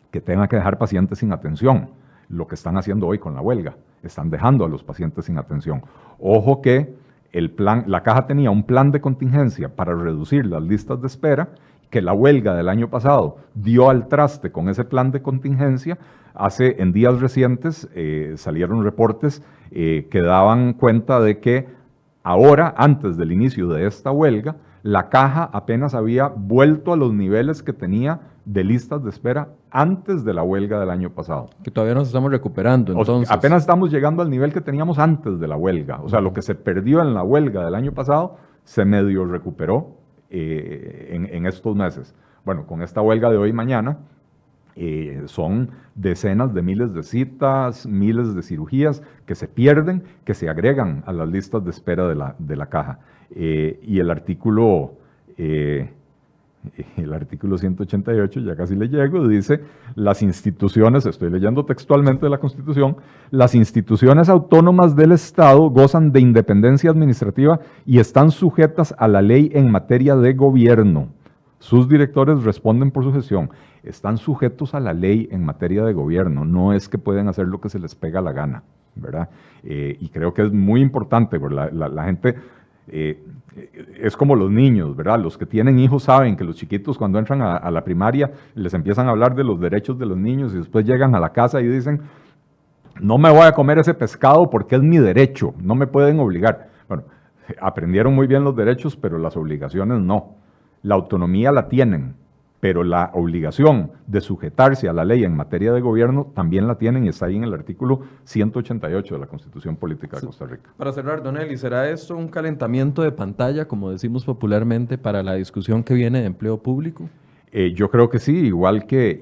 que tenga que dejar pacientes sin atención. Lo que están haciendo hoy con la huelga, están dejando a los pacientes sin atención. Ojo que la Caja tenía un plan de contingencia para reducir las listas de espera, que la huelga del año pasado dio al traste con ese plan de contingencia. En días recientes salieron reportes que daban cuenta de que ahora, antes del inicio de esta huelga, la Caja apenas había vuelto a los niveles que tenía de listas de espera antes de la huelga del año pasado. Que todavía nos estamos recuperando, entonces. Apenas estamos llegando al nivel que teníamos antes de la huelga. O sea, lo que se perdió en la huelga del año pasado se medio recuperó en estos meses. Bueno, con esta huelga de hoy y mañana, son decenas de miles de citas, miles de cirugías que se pierden, que se agregan a las listas de espera de la Caja. Y el artículo 188, ya casi le llego, dice: las instituciones, estoy leyendo textualmente de la Constitución, las instituciones autónomas del Estado gozan de independencia administrativa y están sujetas a la ley en materia de gobierno. Sus directores responden por su gestión. Están sujetos a la ley en materia de gobierno, no es que pueden hacer lo que se les pega la gana, ¿verdad? Y creo que es muy importante, la gente... es como los niños, ¿verdad? Los que tienen hijos saben que los chiquitos cuando entran a la primaria les empiezan a hablar de los derechos de los niños y después llegan a la casa y dicen: no me voy a comer ese pescado porque es mi derecho, no me pueden obligar. Bueno, aprendieron muy bien los derechos, pero las obligaciones no. La autonomía la tienen, pero la obligación de sujetarse a la ley en materia de gobierno también la tienen y está ahí en el artículo 188 de la Constitución Política de Costa Rica. Para cerrar, don Eli, ¿será esto un calentamiento de pantalla, como decimos popularmente, para la discusión que viene de empleo público? Yo creo que sí, igual que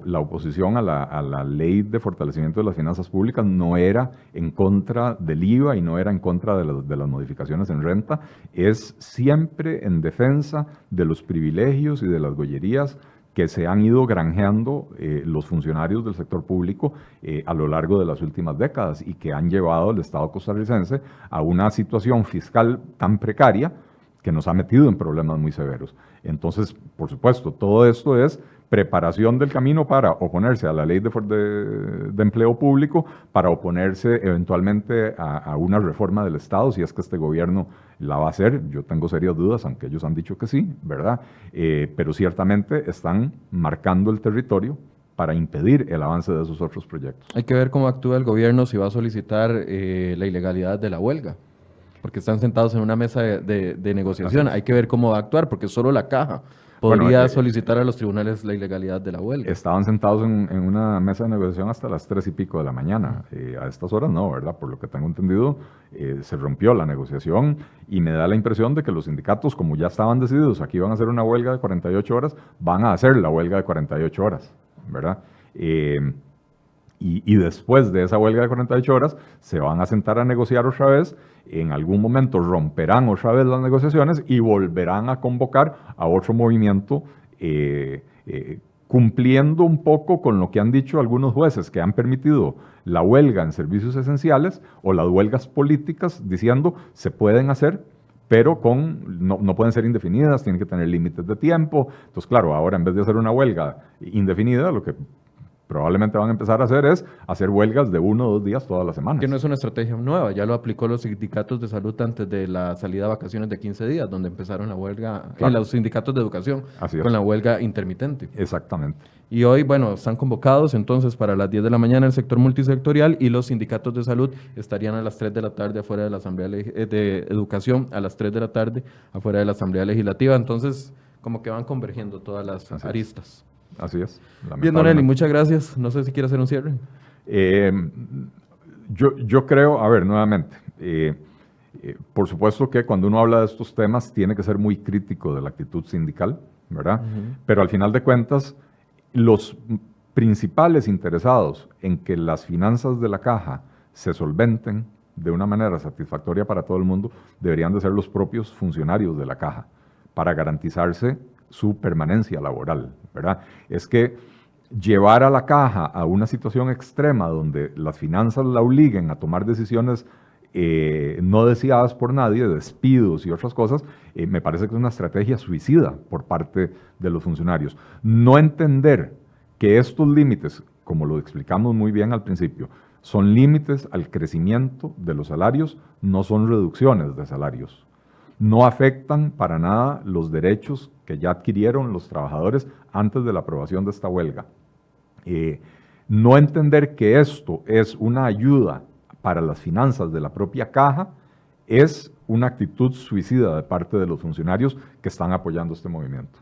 la oposición a la ley de fortalecimiento de las finanzas públicas no era en contra del IVA y no era en contra de las modificaciones en renta, es siempre en defensa de los privilegios y de las gollerías que se han ido granjeando los funcionarios del sector público a lo largo de las últimas décadas y que han llevado al Estado costarricense a una situación fiscal tan precaria que nos ha metido en problemas muy severos. Entonces, por supuesto, todo esto es preparación del camino para oponerse a la ley de empleo público, para oponerse eventualmente a una reforma del Estado, si es que este gobierno la va a hacer. Yo tengo serias dudas, aunque ellos han dicho que sí, ¿verdad? Pero ciertamente están marcando el territorio para impedir el avance de esos otros proyectos. Hay que ver cómo actúa el gobierno si va a solicitar la ilegalidad de la huelga, porque están sentados en una mesa de negociación. Hay que ver cómo va a actuar, porque solo la Caja podría solicitar a los tribunales la ilegalidad de la huelga. Estaban sentados en una mesa de negociación hasta las 3:00 de la mañana. A estas horas no, ¿verdad? Por lo que tengo entendido, se rompió la negociación y me da la impresión de que los sindicatos, como ya estaban decididos, aquí van a hacer una huelga de 48 horas, van a hacer la huelga de 48 horas, ¿verdad? Y después de esa huelga de 48 horas se van a sentar a negociar otra vez, en algún momento romperán otra vez las negociaciones y volverán a convocar a otro movimiento, cumpliendo un poco con lo que han dicho algunos jueces que han permitido la huelga en servicios esenciales o las huelgas políticas, diciendo se pueden hacer, pero no pueden ser indefinidas, tienen que tener límites de tiempo. Entonces, claro, ahora en vez de hacer una huelga indefinida, lo que probablemente van a empezar a hacer es hacer huelgas de 1 o 2 días todas las semanas. Que no es una estrategia nueva, ya lo aplicó los sindicatos de salud antes de la salida de vacaciones de 15 días, donde empezaron la huelga, Claro. los sindicatos de educación, Así es. con la huelga intermitente. Exactamente. Y hoy, bueno, están convocados entonces para las 10 de la mañana el sector multisectorial y los sindicatos de salud estarían a las 3 de la tarde afuera de la Asamblea de Educación, a las 3 de la tarde afuera de la Asamblea Legislativa. Entonces, como que van convergiendo todas las aristas. Así es. Bien, don Eli, muchas gracias. No sé si quiere hacer un cierre. Yo creo, a ver, nuevamente, por supuesto que cuando uno habla de estos temas tiene que ser muy crítico de la actitud sindical, ¿verdad? Pero al final de cuentas, los principales interesados en que las finanzas de la caja se solventen de una manera satisfactoria para todo el mundo deberían de ser los propios funcionarios de la caja para garantizarse su permanencia laboral, ¿verdad? Es que llevar a la caja a una situación extrema donde las finanzas la obliguen a tomar decisiones no deseadas por nadie, despidos y otras cosas, me parece que es una estrategia suicida por parte de los funcionarios. No entender que estos límites, como lo explicamos muy bien al principio, son límites al crecimiento de los salarios, no son reducciones de salarios. No afectan para nada los derechos que ya adquirieron los trabajadores antes de la aprobación de esta huelga. No entender que esto es una ayuda para las finanzas de la propia caja es una actitud suicida de parte de los funcionarios que están apoyando este movimiento.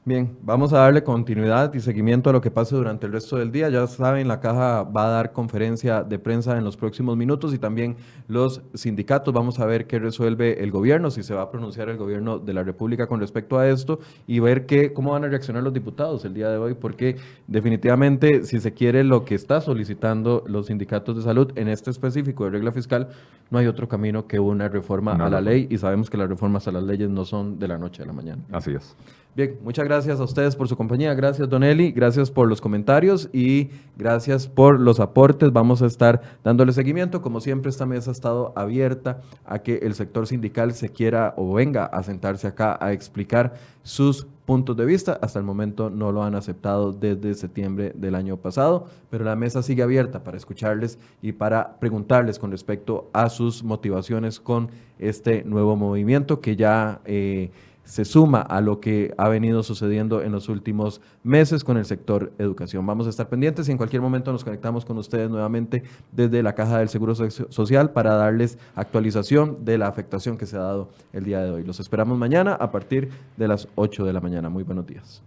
Bien, vamos a darle continuidad y seguimiento a lo que pase durante el resto del día. Ya saben, la Caja va a dar conferencia de prensa en los próximos minutos y también los sindicatos. Vamos a ver qué resuelve el gobierno, si se va a pronunciar el gobierno de la República con respecto a esto y ver cómo van a reaccionar los diputados el día de hoy, porque definitivamente si se quiere lo que está solicitando los sindicatos de salud en este específico de regla fiscal, no hay otro camino que una reforma a la ley y sabemos que las reformas a las leyes no son de la noche a la mañana. Así es. Bien, muchas gracias a ustedes por su compañía, gracias don Eli, gracias por los comentarios y gracias por los aportes. Vamos a estar dándole seguimiento. Como siempre, esta mesa ha estado abierta a que el sector sindical se quiera o venga a sentarse acá a explicar sus puntos de vista. Hasta el momento no lo han aceptado desde septiembre del año pasado, pero la mesa sigue abierta para escucharles y para preguntarles con respecto a sus motivaciones con este nuevo movimiento que ya se suma a lo que ha venido sucediendo en los últimos meses con el sector educación. Vamos a estar pendientes y en cualquier momento nos conectamos con ustedes nuevamente desde la Caja del Seguro Social para darles actualización de la afectación que se ha dado el día de hoy. Los esperamos mañana a partir de las 8 de la mañana. Muy buenos días.